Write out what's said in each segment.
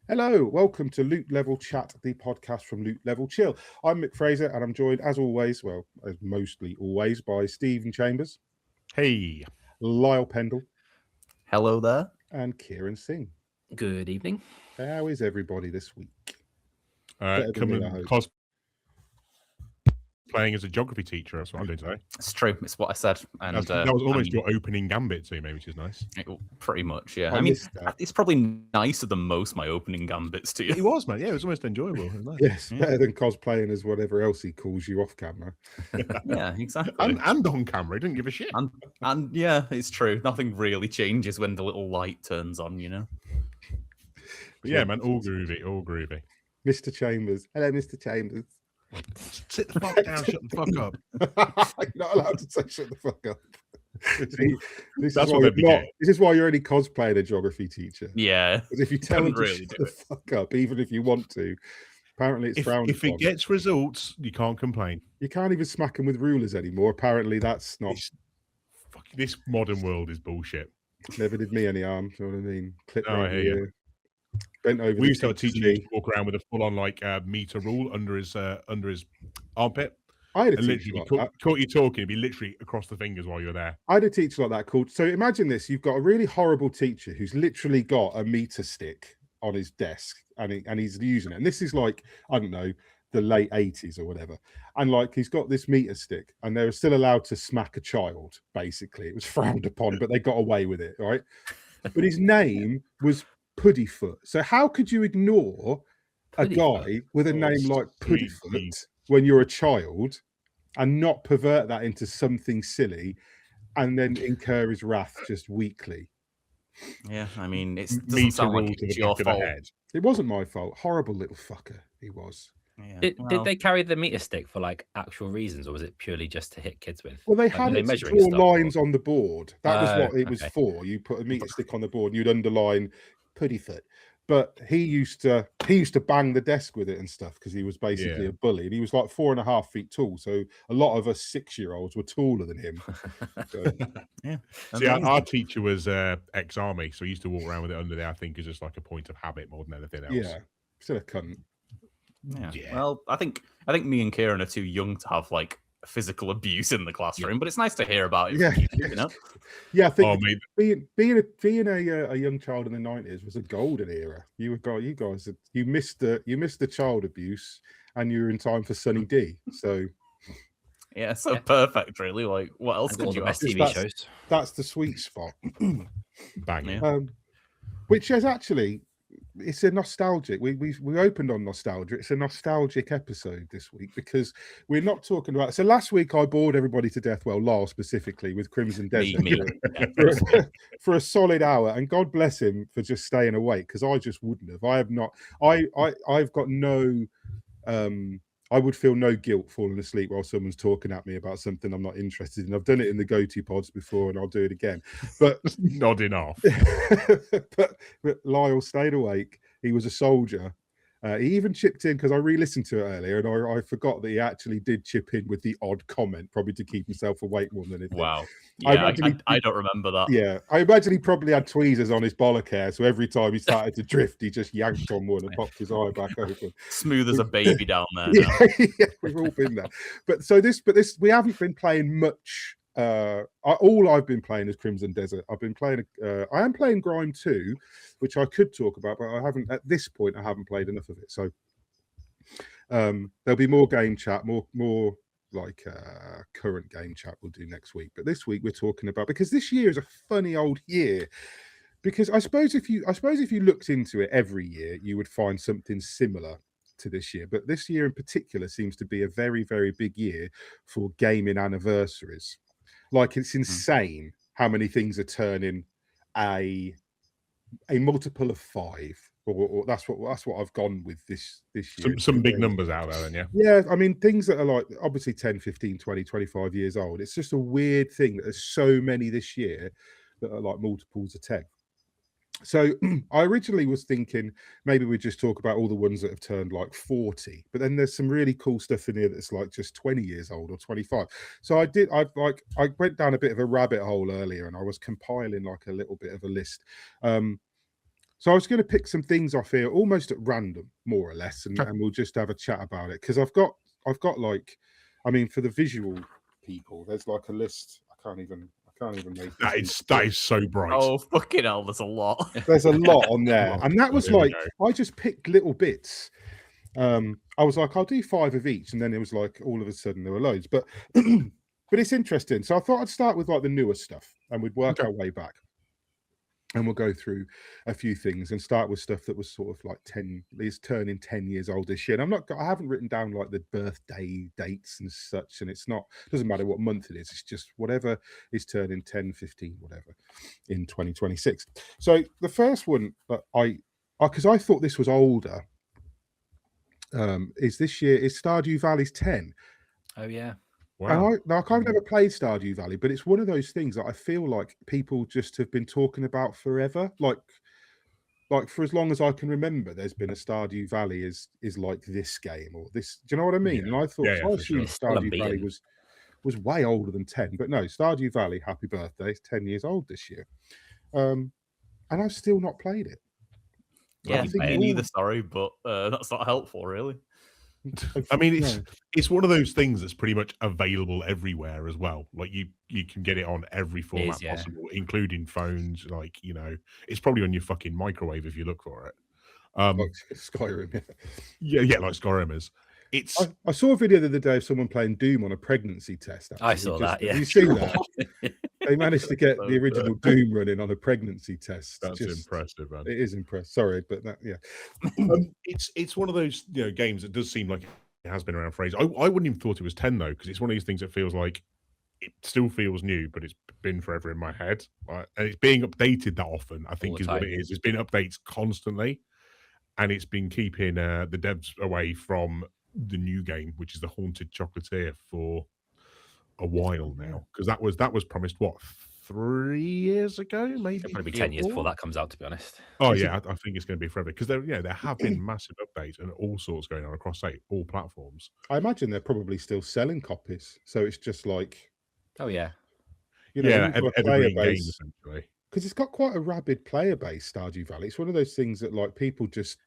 Hello, welcome to Loot Level Chat, the podcast from Loot Level Chill. I'm Mick Fraser, and I'm joined, as always, as mostly always, by Stephen Chambers. Hey. Lyle Pendle. Hello there. And Kieran Singh. Good evening. How is everybody this week? Playing as a geography teacher. That's what I'm doing today. It's true. It's what I said. And that was almost your opening gambit to me, which is nice. Pretty much, yeah. I mean, it's probably nicer than most my opening gambits to you. It was, man. Yeah, it was almost enjoyable. It was nice. Yes, better than cosplaying as whatever else he calls you off camera. Yeah, exactly. And on camera, he didn't give a shit. And yeah, it's true. Nothing really changes when the little light turns on, you know? But yeah, man, all groovy, all groovy. Mr. Chambers. Hello, Mr. Chambers. Sit the fuck down, shut the fuck up. You're not allowed to say shut the fuck up. See, this is why you're only cosplaying a geography teacher. Yeah. Because if you tell them to shut the fuck up, even if you want to, apparently it's frowned upon. If it gets results, you can't complain. You can't even smack them with rulers anymore. Apparently that's not... This modern world is bullshit. Never did me any harm, you know what I mean? I hear you. Bent over. We used to teach him to walk around with a full-on meter rule under his armpit. I had a and teacher literally caught you talking, it'd be literally across the fingers while you're there. I had a teacher like that called. So imagine this: you've got a really horrible teacher who's literally got a meter stick on his desk, and he's using it. And this is like, I don't know, the late 80s or whatever. And like he's got this meter stick, and they were still allowed to smack a child. Basically, it was frowned upon, but they got away with it, right? But his name was Puddyfoot. So how could you ignore a guy with a name like Puddyfoot when you're a child and not pervert that into something silly and then incur his wrath just weekly? Yeah, I mean, it doesn't sound like it's your fault. It wasn't my fault. Horrible little fucker he was. Yeah. Did they carry the meter stick for like actual reasons, or was it purely just to hit kids with? Well, they had it to draw lines on the board. That was what it was for. You put a meter stick on the board and you'd underline Puddyfoot. But he used to bang the desk with it and stuff because he was basically a bully, and he was like 4.5 feet tall. So a lot of us 6-year-olds were taller than him. So, yeah. See, our teacher was ex-army, so he used to walk around with it under there. I think is just like a point of habit more than anything else. Yeah, still a cunt. Yeah. Well, I think me and Kieran are too young to have like physical abuse in the classroom, but it's nice to hear about it. You know? Yeah, I think being a young child in the 90s was a golden era. You missed the child abuse, and you were in time for Sunny D. So yeah, perfect, really. Like, what else could you ask? TV shows? That's the sweet spot. Bang. Which is actually. It's a nostalgic. We opened on nostalgia. It's a nostalgic episode this week because we're not talking about. So last week I bored everybody to death. Well, Lyle specifically with Crimson Desert for a solid hour, and God bless him for just staying awake because I just wouldn't have. I have not. I've got no. I would feel no guilt falling asleep while someone's talking at me about something I'm not interested in. I've done it in the go-to pods before, and I'll do it again. But nodding off. but Lyle stayed awake. He was a soldier. He even chipped in because I re-listened to it earlier, and I forgot that he actually did chip in with the odd comment, probably to keep himself awake more than anything. Wow. Yeah, I don't remember that. Yeah, I imagine he probably had tweezers on his bollock hair, so every time he started to drift, he just yanked on one and popped his eye back open. Smooth as a baby down there. Yeah, we've all been there. But this, we haven't been playing much. All I've been playing is Crimson Desert. I've been playing. I am playing Grime 2, which I could talk about, but I haven't at this point. I haven't played enough of it. So there'll be more game chat, more like current game chat we'll do next week. But this week we're talking about, because this year is a funny old year. Because I suppose if you looked into it every year, you would find something similar to this year. But this year in particular seems to be a very, very big year for gaming anniversaries. Like, it's insane how many things are turning a multiple of 5. Or that's what I've gone with this year. Some big numbers out there, then, yeah. Yeah, I mean, things that are like obviously 10, 15, 20, 25 years old. It's just a weird thing that there's so many this year that are like multiples of 10. So I originally was thinking maybe we'd just talk about all the ones that have turned like 40, but then there's some really cool stuff in here that's like just 20 years old or 25. So I went down a bit of a rabbit hole earlier, and I was compiling like a little bit of a list. So I was going to pick some things off here, almost at random, more or less, and we'll just have a chat about it because I've got like, I mean, for the visual people, there's like a list. I can't even make that is so bright. Oh fucking hell! There's a lot. There's a lot on there, Oh, and that was there we like go. I just picked little bits. I was like, I'll do 5 of each, and then it was like all of a sudden there were loads. But but it's interesting. So I thought I'd start with like the newer stuff, and we'd work our way back. And we'll go through a few things and start with stuff that was sort of like is turning 10 years old this year. And I haven't written down like the birthday dates and such, and doesn't matter what month it is. It's just whatever is turning 10, 15, whatever in 2026. So the first one that because I thought this was older, is this year is Stardew Valley's 10. Oh yeah. Wow. And I've never played Stardew Valley, but it's one of those things that I feel like people just have been talking about forever. Like for as long as I can remember, there's been a Stardew Valley is like this game or this. Do you know what I mean? Yeah. And I thought Yeah, I for sure. assumed Stardew Valley was way older than 10, but no, Stardew Valley, happy birthday, it's 10 years old this year. And I've still not played it. Yeah, me neither. Sorry, but that's not helpful, really. I mean, it's one of those things that's pretty much available everywhere as well. Like you can get it on every format possible, including phones. Like, you know, it's probably on your fucking microwave if you look for it. Like Skyrim. Yeah, like Skyrimers. I saw a video the other day of someone playing Doom on a pregnancy test. Actually. I saw that. Yeah, have you seen that? They managed to get the original Doom running on a pregnancy test. That's impressive, man. It is impressive. Sorry, but it's one of those games that does seem like it has been around for ages. I wouldn't even thought it was 10 though, because it's one of these things that feels like it still feels new, but it's been forever in my head. And it's being updated that often, I think, is what it is. It's been updates constantly, and it's been keeping the devs away from the new game, which is the Haunted Chocolatier, for a while now, because that was promised 3 years ago, maybe. It'll probably be 10 years before that comes out, to be honest. Oh yeah, I think it's going to be forever, because there have been massive updates and all sorts going on across all platforms. I imagine they're probably still selling copies, so it's just like, oh yeah, you know, evergreen game essentially, because it's got quite a rabid player base. Stardew Valley, it's one of those things that like people just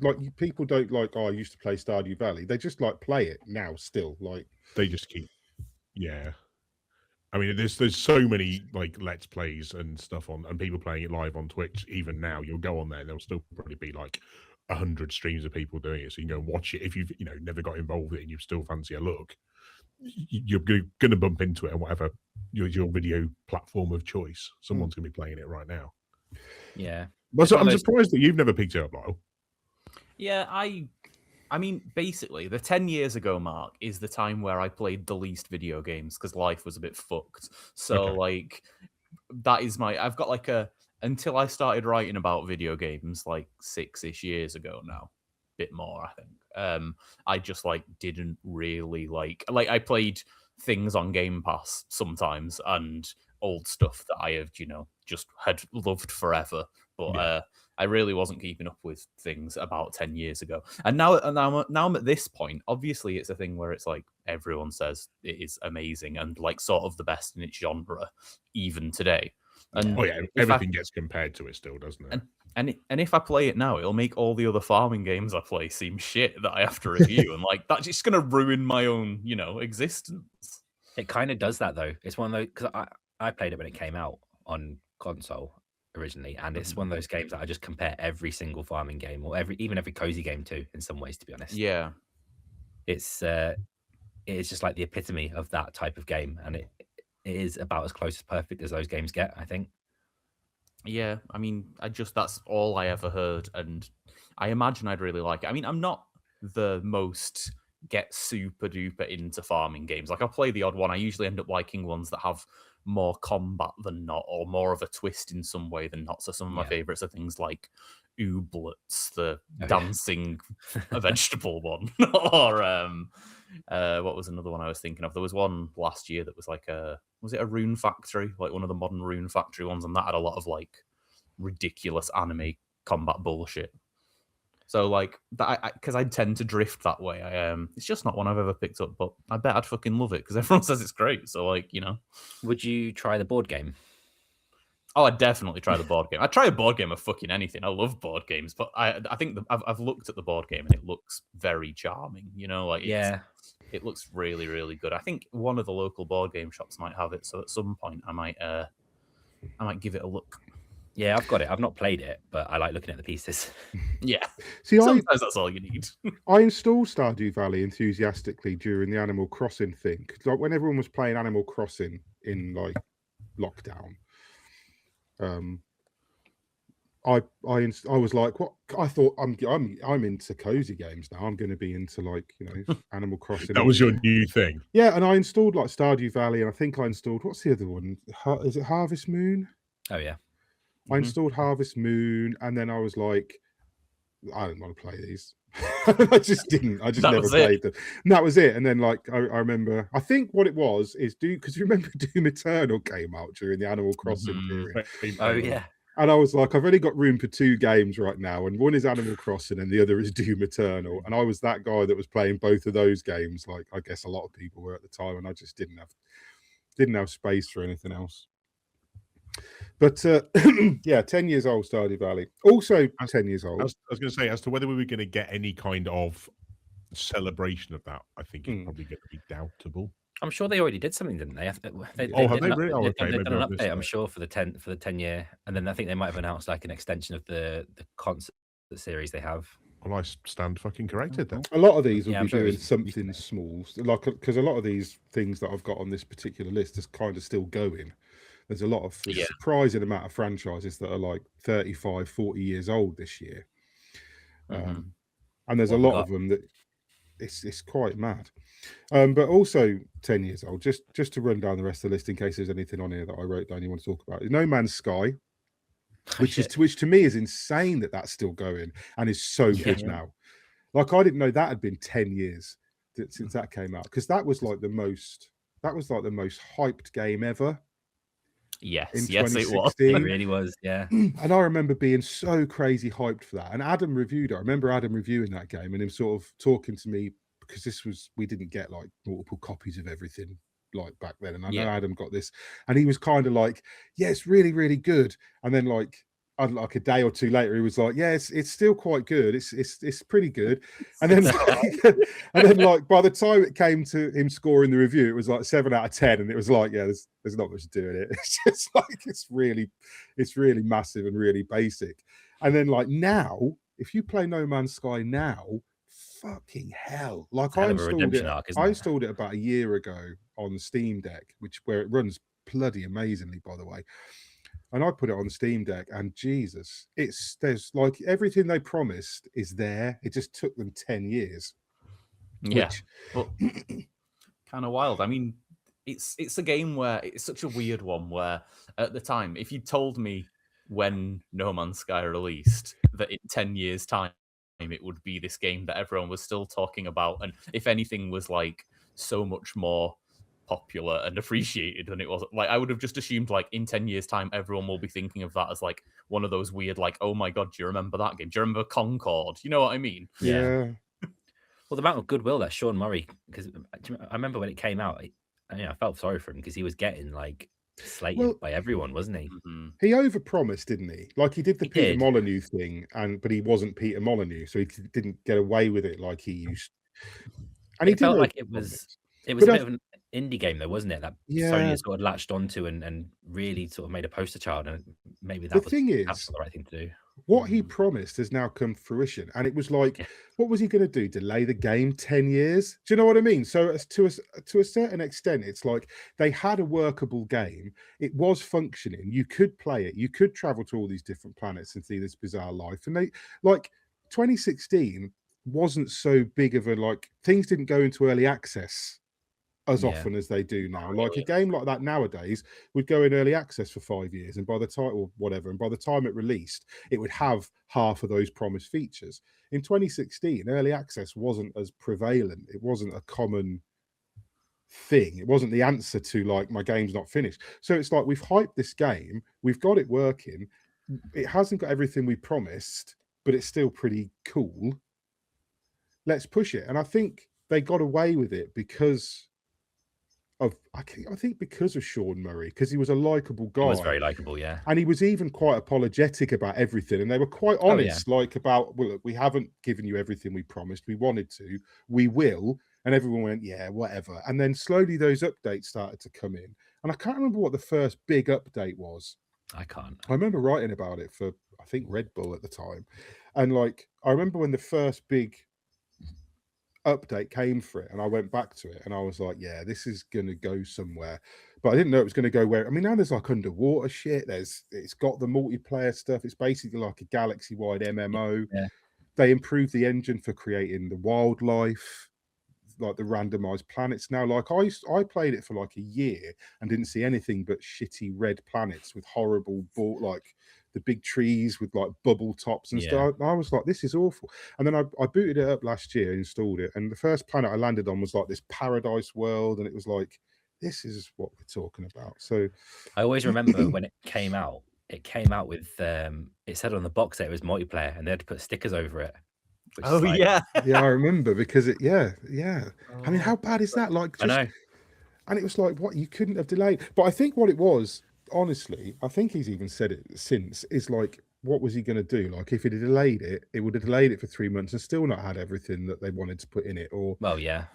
like, people don't like, oh, I used to play Stardew Valley. They just like play it now still, like they just keep. Yeah, I mean, there's so many like Let's Plays and stuff on, and people playing it live on Twitch. Even now, you'll go on there, and there'll still probably be like 100 streams of people doing it. So you can go and watch it if you've never got involved with it and you still fancy a look. You're going to bump into it on whatever your video platform of choice. Someone's going to be playing it right now. Yeah, but I'm surprised that you've never picked it up, Lyle. Yeah, I mean, basically, the 10 years ago mark is the time where I played the least video games because life was a bit fucked. So, like, that is I've got like until I started writing about video games like 6-ish years ago now, bit more, I think. I just like didn't really like I played things on Game Pass sometimes and old stuff that I have, just had loved forever. But I really wasn't keeping up with things about 10 years ago. And now I'm at this point. Obviously, it's a thing where it's like everyone says it is amazing and like sort of the best in its genre, even today. And everything gets compared to it still, doesn't it? And if I play it now, it'll make all the other farming games I play seem shit that I have to review. And like that's just going to ruin my own, existence. It kind of does that though. It's one of those, because I played it when it came out on console originally, and it's one of those games that I just compare every single farming game or even every cozy game to, in some ways, to be honest. Yeah, it's just like the epitome of that type of game, and it is about as close as perfect as those games get, I think. Yeah, I mean, that's all I ever heard, and I imagine I'd really like it. I mean, I'm not the most get super duper into farming games. Like, I'll play the odd one. I usually end up liking ones that have more combat than not, or more of a twist in some way than not. So some of my favorites are things like Ooblets, the dancing vegetable one, or what was another one I was thinking of? There was one last year that was like was it a Rune Factory, like one of the modern Rune Factory ones, and that had a lot of like ridiculous anime combat bullshit. So like that, because I tend to drift that way. It's just not one I've ever picked up, but I bet I'd fucking love it because everyone says it's great. So like, Would you try the board game? Oh, I'd definitely try the board game. I'd try a board game of fucking anything. I love board games, but I think I've looked at the board game and it looks very charming. You know, like it looks really, really good. I think one of the local board game shops might have it, so at some point I might give it a look. Yeah, I've got it. I've not played it, but I like looking at the pieces. Yeah. See, Sometimes that's all you need. I installed Stardew Valley enthusiastically during the Animal Crossing thing. 'Cause, like when everyone was playing Animal Crossing in like lockdown, I was like, what? I thought I'm into cozy games now. I'm going to be into like Animal Crossing. That was your new thing. Yeah, and I installed like Stardew Valley, and I think I installed what's the other one? Is it Harvest Moon? Oh yeah. I installed Harvest Moon, and then I was like, I don't want to play these. I just didn't. I just never played them. And that was it. And then, like, I remember, I think what it was is because you remember Doom Eternal came out during the Animal Crossing period. Oh yeah. And I was like, I've only got room for 2 games right now, and one is Animal Crossing, and the other is Doom Eternal. And I was that guy that was playing both of those games, like I guess a lot of people were at the time, and I just didn't have space for anything else. But yeah, 10 years old, Stardew Valley. Also 10 years old. I was going to say, as to whether we were going to get any kind of celebration of that, I think it's probably going to be doubtable. I'm sure they already did something, didn't they? Have they really? Oh, okay, they've done an update, I'm sure, for the 10 year, and then I think they might have announced like an extension of the concert series they have. Well, I stand fucking corrected then. A lot of these will be sure doing something small, like because a lot of these things that I've got on this particular list is kind of still going. There's a lot of surprising amount of franchises that are like 35, 40 years old this year. And there's a lot of them that it's quite mad. But also 10 years old, just to run down the rest of the list in case there's anything on here that I wrote down you want to talk about. No Man's Sky, which to me is insane that that's still going and is so good now. Like I didn't know that had been 10 years since that came out, because that was like the most hyped game ever. Yes, it was. It really was, yeah. And I remember being so crazy hyped for that. And Adam reviewed it. I remember Adam reviewing that game and him sort of talking to me, because we didn't get like multiple copies of everything like back then. And I know Adam got this, and he was kind of like, yeah, it's really, really good. And then like a day or two later, he was like, yeah, it's still quite good. It's pretty good. And then like by the time it came to him scoring the review, it was like 7 out of 10, and it was like, yeah, there's not much to do in it. It's just like it's really massive and really basic. And then like now, if you play No Man's Sky now, fucking hell! Like I installed it about a year ago on Steam Deck, where it runs bloody amazingly, by the way. And I put it on Steam Deck, and Jesus, there's like everything they promised is there. It just took them 10 years. Yeah, but kind of wild. I mean, it's a game where it's such a weird one where at the time, if you told me when No Man's Sky released that in 10 years' time it would be this game that everyone was still talking about, and if anything was like so much more popular and appreciated than it was, like I would have just assumed like in 10 years time everyone will be thinking of that as like one of those weird like, oh my god, do you remember that game? Do you remember Concord? You know what I mean? Yeah. Well, the amount of goodwill that Sean Murray, because I remember when it came out, I felt sorry for him because he was getting like slated by everyone, wasn't he? He overpromised, didn't he? Like he did the Peter Molyneux thing, but he wasn't Peter Molyneux, so he didn't get away with it like he used. And he felt like it was a bit of an indie game though, wasn't it? That Sony has sort of latched onto and really sort of made a poster child, and maybe that's the right thing to do. What he promised has now come to fruition, and it was like, what was he going to do? Delay the game 10 years? Do you know what I mean? So to a certain extent, it's like they had a workable game. It was functioning. You could play it. You could travel to all these different planets and see this bizarre life. And they like 2016 wasn't so big of a like, things didn't go into early access as often as they do now. Like a game like that nowadays would go in early access for 5 years, and by the time or whatever, and by the time it released, it would have half of those promised features. In 2016, early access wasn't as prevalent. It wasn't a common thing. It wasn't the answer to like, my game's not finished. So it's like, we've hyped this game, we've got it working, it hasn't got everything we promised, but it's still pretty cool. Let's push it. And I think they got away with it because I think because of Sean Murray, because he was a likable guy. He was very likable, yeah. And he was even quite apologetic about everything. And they were quite honest, like about, well, look, we haven't given you everything we promised. We wanted to, we will. And everyone went, yeah, whatever. And then slowly those updates started to come in. And I can't remember what the first big update was. I can't. I remember writing about it for, I think, Red Bull at the time. And like, I remember when the first big update came for it, and I went back to it and I was like, yeah, this is going to go somewhere. But I didn't know it was going to go where. I mean, now there's like underwater shit. It's got the multiplayer stuff. It's basically like a galaxy-wide MMO. Yeah. They improved the engine for creating the wildlife, like the randomized planets now. Like I played it for like a year and didn't see anything but shitty red planets with horrible like the big trees with like bubble tops and stuff. I was like, this is awful. And then I booted it up last year, installed it, and the first planet I landed on was like this paradise world, and it was like, this is what we're talking about. So I always remember when it came out with it said on the box that it was multiplayer, and they had to put stickers over it. Oh, like, yeah, I remember, because it, I mean, how bad is that? Like, I know. And it was like, what, you couldn't have delayed. But I think what it was, honestly, I think he's even said it since, is like, what was he going to do? Like, if he'd have delayed it, it would have delayed it for 3 months and still not had everything that they wanted to put in it. Or, well, yeah,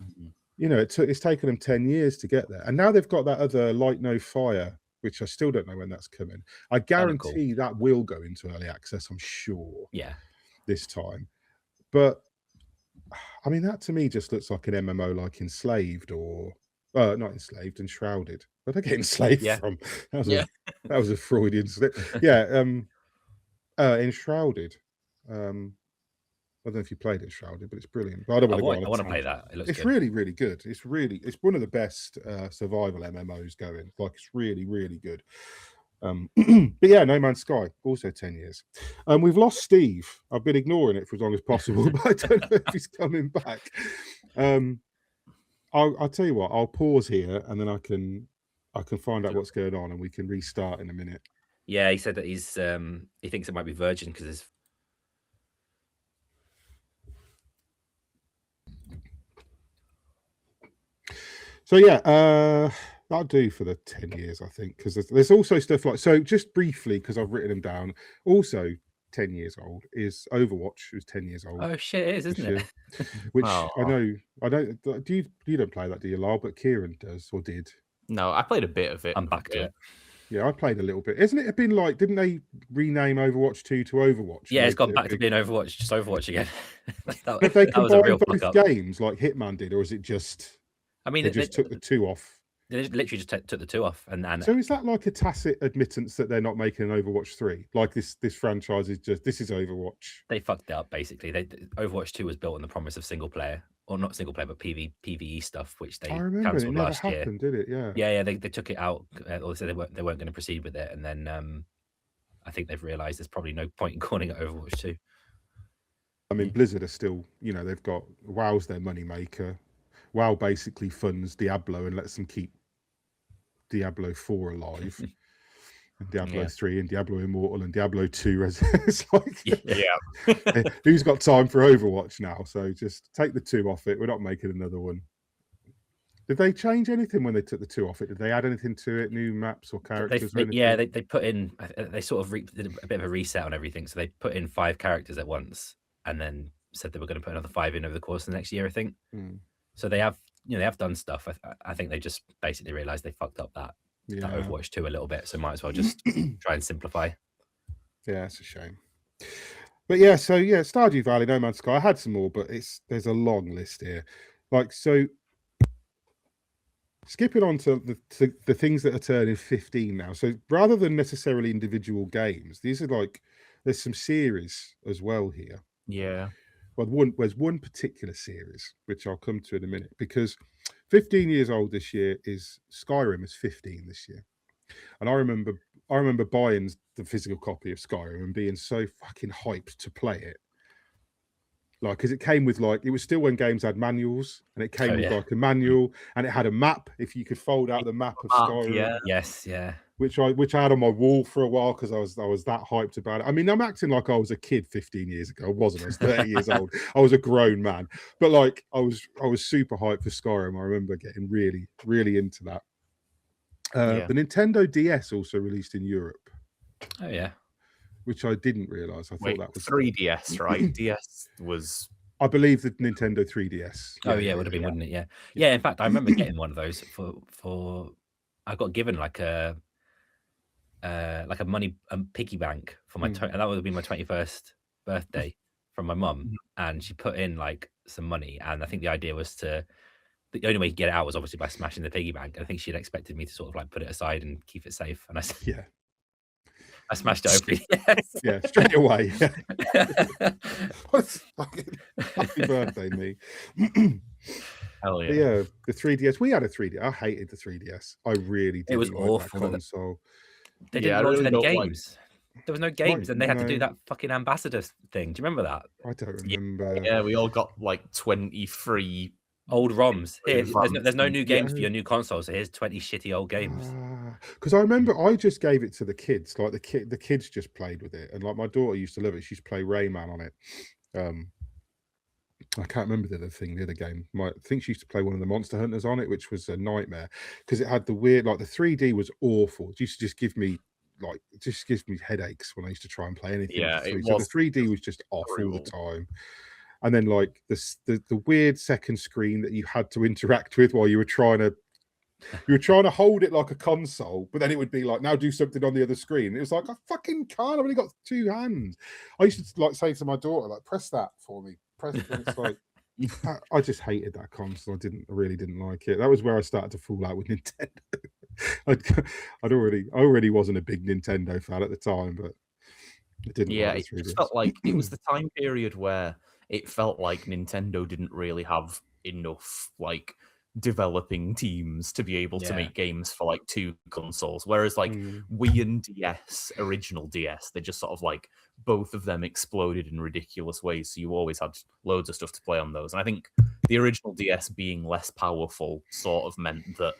you know, it's taken them 10 years to get there. And now they've got that other Light No Fire, which I still don't know when that's coming. I guarantee that will go into early access, I'm sure. Yeah. This time. But I mean, that to me just looks like an MMO, like Enslaved, or not Enslaved, Enshrouded. Where'd I get Enslaved from? That was a Freudian slip. Yeah, Enshrouded. I don't know if you played Enshrouded, but it's brilliant. But I don't want to go on. I want to play that. It's really, really good. It's one of the best survival MMOs going. Like, it's really, really good. But yeah, No Man's Sky, also 10 years. We've lost Steve. I've been ignoring it for as long as possible, but I don't know if he's coming back. I'll tell you what, I'll pause here and then I can find out what's going on and we can restart in a minute. Yeah, he said that he's he thinks it might be Virgin because it's so yeah, that'll do for the 10 years, I think, because there's also stuff like, so just briefly, because I've written them down, also 10 years old is Overwatch, who's 10 years old. Oh shit, it is, isn't it? Which I don't, do you don't play that, do you, Lyle? But Kieran does, or did. No, I played a bit of it. I'm back to it. Yeah, I played a little bit. Isn't it been like, didn't they rename Overwatch 2 to Overwatch? Yeah, it's gone back to being Overwatch, just Overwatch again. Have they combined both games like Hitman did, or is it just, I mean, they just took the 2 off? They literally just took the 2 off, and so is that like a tacit admittance that they're not making an Overwatch 3? Like this franchise is just, this is Overwatch. They fucked it up basically. Overwatch 2 was built on the promise of single player, or not single player, but PvE stuff, which they cancelled last year. Did it? Yeah. Yeah. They took it out, or they weren't going to proceed with it, and then I think they've realised there's probably no point in calling it Overwatch 2. I mean, Blizzard are still, you know, they've got WoW's their moneymaker. WoW basically funds Diablo and lets them keep Diablo 4 alive, and Diablo 3 and Diablo Immortal and Diablo 2. It's like, who's got time for Overwatch now? So just take the 2 off it. We're not making another one. Did they change anything when they took the 2 off it? Did they add anything to it? New maps or characters? They put in. They sort of did a bit of a reset on everything. So they put in 5 characters at once, and then said they were going to put another 5 in over the course of the next year, I think. So they have, they have done stuff. I think they just basically realized they fucked up that Overwatch 2 a little bit. So might as well just try and simplify. Yeah, it's a shame. But yeah, so yeah, Stardew Valley, No Man's Sky. I had some more, but there's a long list here. Like, so skipping on to the things that are turning 15 now. So rather than necessarily individual games, these are like, there's some series as well here. Yeah. Well, there's one particular series, which I'll come to in a minute, because 15 years old this year is Skyrim is 15 this year. And I remember buying the physical copy of Skyrim and being so fucking hyped to play it. Like, because it came with like, it was still when games had manuals, and it came with like a manual, and it had a map. If you could fold out the map of Skyrim. Yes, yeah. which I had on my wall for a while because I was that hyped about it. I mean, I'm acting like I was a kid 15 years ago. I wasn't. I was 30 years old. I was a grown man. But like I was super hyped for Skyrim. I remember getting really, really into that. The Nintendo DS also released in Europe. Oh yeah. Which I didn't realise. I thought that was 3DS, right? DS was, I believe, the Nintendo 3DS. Oh yeah, it would have been, wouldn't it? Yeah. Yeah, in fact, I remember getting one of those for I got given like a money piggy bank for my and that would have been my 21st birthday from my mum, and she put in like some money, and I think the idea was the only way to get it out was obviously by smashing the piggy bank. I think she'd expected me to sort of like put it aside and keep it safe, and I smashed it open. Yes. Yeah, straight away. Happy birthday, me. Hell yeah. Yeah, the 3DS. We had a 3DS. I hated the 3DS. I really did. It was awful. That console. They didn't launch any games. There was no games, Right, and they had to do that fucking ambassador thing. Do you remember that? I don't remember. Yeah, we all got like 23 old ROMs. There's no new games for your new console, so here's 20 shitty old games. Because I remember I just gave it to the kids. Like the kids just played with it, and like my daughter used to love it. She used to play Rayman on it. I can't remember the other game. I think she used to play one of the Monster Hunters on it, which was a nightmare because it had the weird, like the 3D was awful. It used to just give me headaches when I used to try and play anything. Yeah, so the 3D was just off all the time. And then like the weird second screen that you had to interact with while you were trying to hold it like a console, but then it would be like, now do something on the other screen. It was like, I fucking can't. I've only got two hands. I used to like say to my daughter, like, press that for me. Press it. It's like I just hated that console. I really didn't like it. That was where I started to fall out with Nintendo. I already wasn't a big Nintendo fan at the time, but it didn't. Yeah, it just felt like it was the time period where it felt like Nintendo didn't really have enough like developing teams to be able to make games for like two consoles, whereas like Wii and DS, original DS, they just sort of like both of them exploded in ridiculous ways, so you always had loads of stuff to play on those. And I think the original DS being less powerful sort of meant that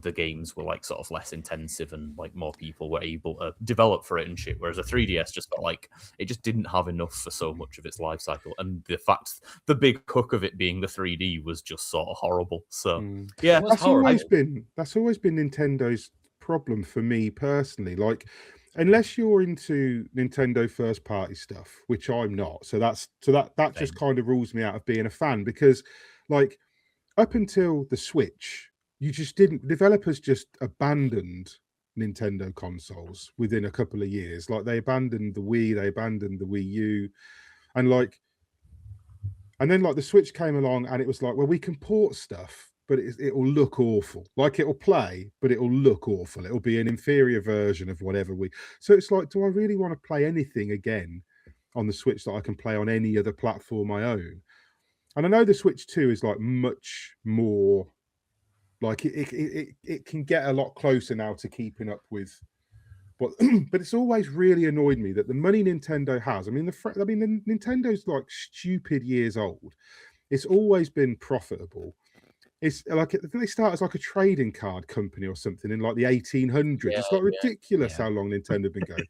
the games were like sort of less intensive and like more people were able to develop for it and shit, whereas a 3DS just felt like it just didn't have enough for so much of its life cycle, and the big hook of it being the 3D was just sort of horrible. So yeah, that's always been Nintendo's problem for me personally. Like, unless you're into Nintendo first party stuff, which I'm not, so that just kind of rules me out of being a fan, because like up until the Switch, developers just abandoned Nintendo consoles within a couple of years. Like they abandoned the Wii, they abandoned the Wii U, and then like the Switch came along and it was like, well, we can port stuff, but it'll look awful. Like it'll play, but it'll look awful. It'll be an inferior version of whatever so it's like, do I really want to play anything again on the Switch that I can play on any other platform I own? And I know the Switch 2 is like much more, like it can get a lot closer now to keeping up with what, but it's always really annoyed me that the money Nintendo has. I mean, the Nintendo's like stupid years old. It's always been profitable. It's like they start as like a trading card company or something in like the 1800s. It's like ridiculous how long Nintendo have been going.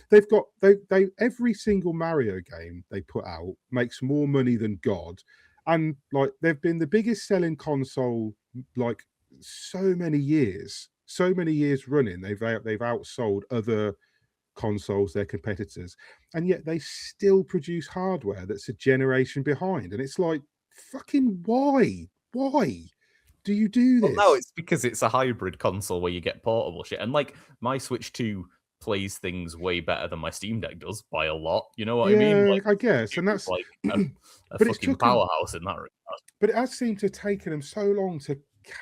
They've got they every single Mario game they put out makes more money than God, and like they've been the biggest selling console like so many years running. They've outsold other consoles, their competitors, and yet they still produce hardware that's a generation behind. And it's like, fucking why do you do this? Well, no, it's because it's a hybrid console where you get portable shit, and like my Switch 2 plays things way better than my Steam Deck does by a lot. You know what I mean? Like, I guess, and that's like a fucking powerhouse in that regard. But it has seemed to have taken them so long to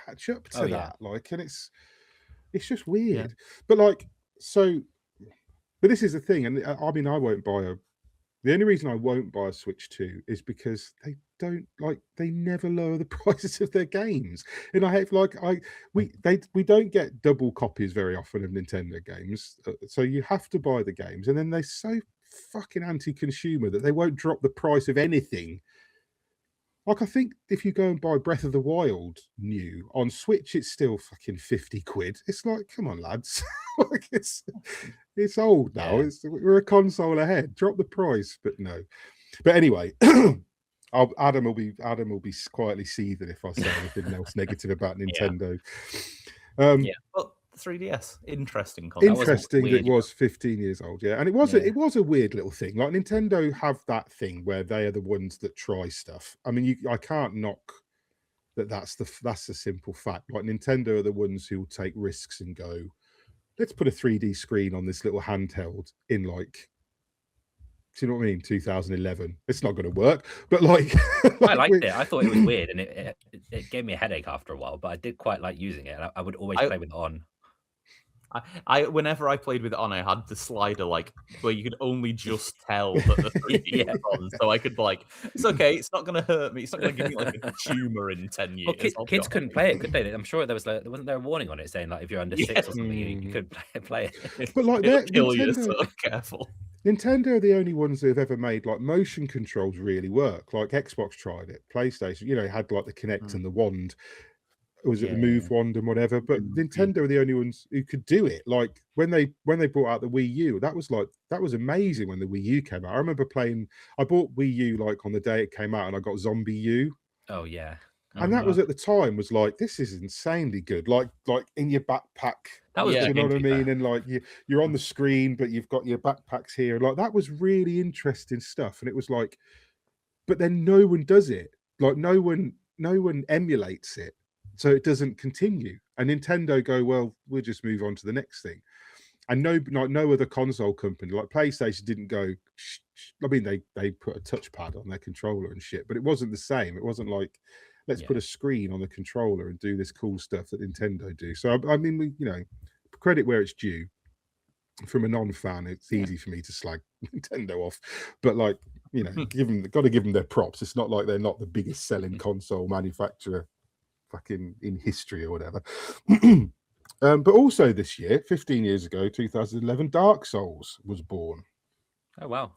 catch up to that. Like, and it's just weird. But like, so, but this is the thing, and I mean, I won't buy the only reason I won't buy a Switch 2 is because they never lower the prices of their games. And I have we don't get double copies very often of Nintendo games. So you have to buy the games, and then they're so fucking anti-consumer that they won't drop the price of anything Like, I think if you go and buy Breath of the Wild new on Switch, it's still fucking 50 quid. It's like, come on, lads. Like, it's old now. Yeah. We're a console ahead. Drop the price, but no. But anyway, Adam will be quietly seething if I say anything else negative about Nintendo. Well, 3DS, interesting concept. Interesting that it was 15 years old, yeah. And it was a weird little thing. Like, Nintendo have that thing where they are the ones that try stuff. I mean, I can't knock that's the simple fact. Like, Nintendo are the ones who will take risks and go, let's put a 3D screen on this little handheld in, like, do you know what I mean? 2011. It's not going to work, but like, I liked it. I thought it was weird, and it gave me a headache after a while. But I did quite like using it. I would always play with it on. Whenever I played with it on, I had the slider like where you could only just tell that the 3D was on, so I could like, it's okay, it's not going to hurt me, it's not going to give me like a tumor in 10 years. Well, kids couldn't play it, could they? I'm sure there wasn't there a warning on it saying like if you're under 6 or something, you could play it. But like, it'll kill you, so careful. Nintendo are the only ones that have ever made like motion controls really work. Like, Xbox tried it, PlayStation, had like the Kinect and the wand. Was it the Move wand and whatever? But Nintendo are the only ones who could do it. Like, when they brought out the Wii U, that was amazing when the Wii U came out. I remember I bought Wii U like on the day it came out, and I got Zombie U. Oh yeah. And that was at the time was like, this is insanely good. Like in your backpack. That was you know what I mean? And like you're on the screen, but you've got your backpacks here. Like, that was really interesting stuff. And it was like, but then no one does it. Like, no one emulates it. So it doesn't continue. And Nintendo go, well, we'll just move on to the next thing. And no other console company, like PlayStation, didn't go. I mean, they put a touchpad on their controller and shit, but it wasn't the same. It wasn't like, let's put a screen on the controller and do this cool stuff that Nintendo do. So I mean, credit where it's due. From a non-fan, it's easy for me to slag Nintendo off, but like, got to give them their props. It's not like they're not the biggest selling console manufacturer fucking in history or whatever. But also this year, 15 years ago, 2011, Dark Souls was born. Oh wow.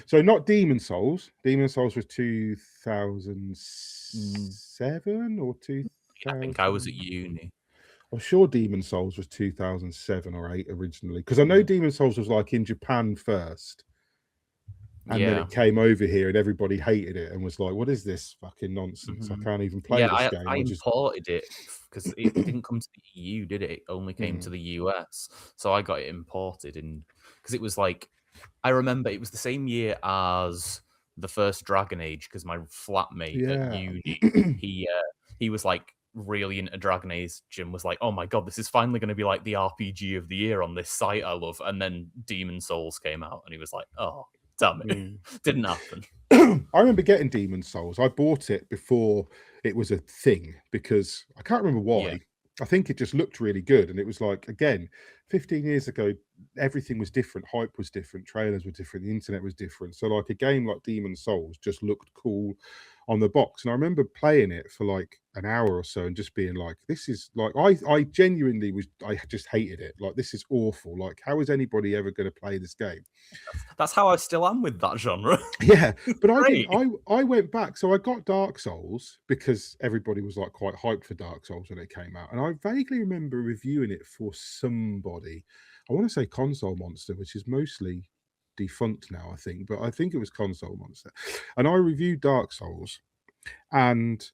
So not Demon Souls. Demon Souls was 2007 or 2000. I think I was at uni. I'm sure Demon Souls was 2007 or 8 originally, because I know Demon Souls was like in Japan first. And then it came over here and everybody hated it and was like, what is this fucking nonsense? I can't even play this game. I imported it because it didn't come to the EU, did it? It only came to the US. So I got it imported because it was like, I remember it was the same year as the first Dragon Age, because my flatmate at uni, he was like really into Dragon Age and was like, oh my God, this is finally going to be like the RPG of the year on this site I love. And then Demon Souls came out and he was like, oh, damn it. Didn't happen. I remember getting Demon Souls. I bought it before it was a thing because I can't remember why. Yeah. I think it just looked really good. And it was like, again, 15 years ago, everything was different. Hype was different. Trailers were different. The internet was different. So like a game like Demon Souls just looked cool on the box. And I remember playing it for like an hour or so and just being like, this is like, I genuinely I just hated it. Like, this is awful. Like, how is anybody ever going to play this game? That's how I still am with that genre. Yeah. But I went back. So I got Dark Souls because everybody was like quite hyped for Dark Souls when it came out. And I vaguely remember reviewing it for somebody. I want to say Console Monster, which is mostly defunct now, I think, but I think it was Console Monster. And I reviewed Dark Souls and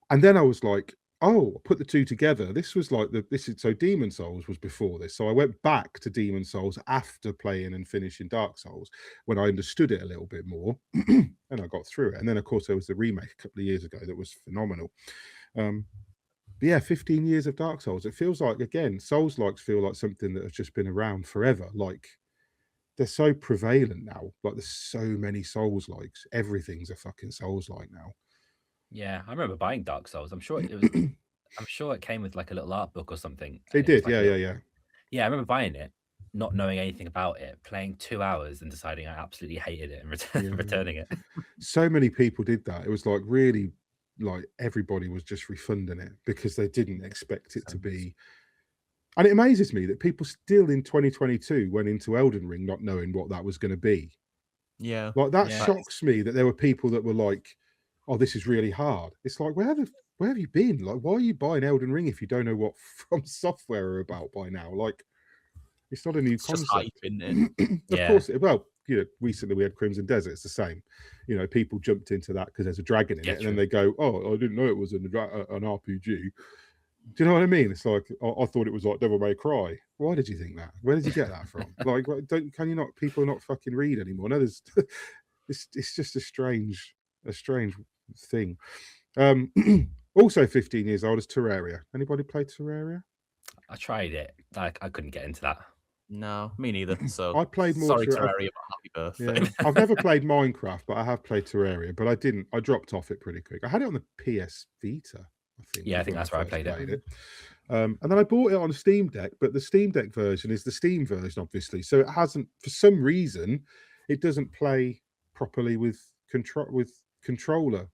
then I was like, oh, put the two together. This was like so Demon Souls was before this. So I went back to Demon Souls after playing and finishing Dark Souls when I understood it a little bit more and I got through it. And then of course there was the remake a couple of years ago that was phenomenal. But yeah, 15 years of Dark Souls. It feels like, again, Souls-likes feel like something that has just been around forever. Like, they're so prevalent now. Like, there's so many Souls-likes. Everything's a fucking Souls-like now. Yeah, I remember buying Dark Souls. I'm sure it was. I'm sure it came with like a little art book or something. It did, like yeah. Yeah, I remember buying it, not knowing anything about it, playing 2 hours and deciding I absolutely hated it and returning it. So many people did that. It was like really, like everybody was just refunding it because they didn't expect it to be. And it amazes me that people still in 2022 went into Elden Ring not knowing what that was going to be. Yeah. Like, that shocks me that there were people that were like, oh, this is really hard. It's like, where have you been? Like, why are you buying Elden Ring if you don't know what From Software are about by now? Like, it's not a new concept. Just hype, isn't it? Of course, well, recently we had Crimson Desert. It's the same. People jumped into that because there's a dragon in it, and then they go, "Oh, I didn't know it was an RPG." Do you know what I mean? It's like I thought it was like Devil May Cry. Why did you think that? Where did you get that from? Like, can you not? People not fucking read anymore. No, there's. It's just a strange thing. Also 15 years old is Terraria. Anybody play Terraria? I tried it. I couldn't get into that. No, me neither. So I played more sorry, Terraria, but happy birthday. Yeah. I've never played Minecraft, but I have played Terraria. But I dropped off it pretty quick. I had it on the PS Vita, I think. Yeah, I think that's where I played it. And then I bought it on Steam Deck, but the Steam Deck version is the Steam version, obviously. So it hasn't, for some reason, it doesn't play properly with controller.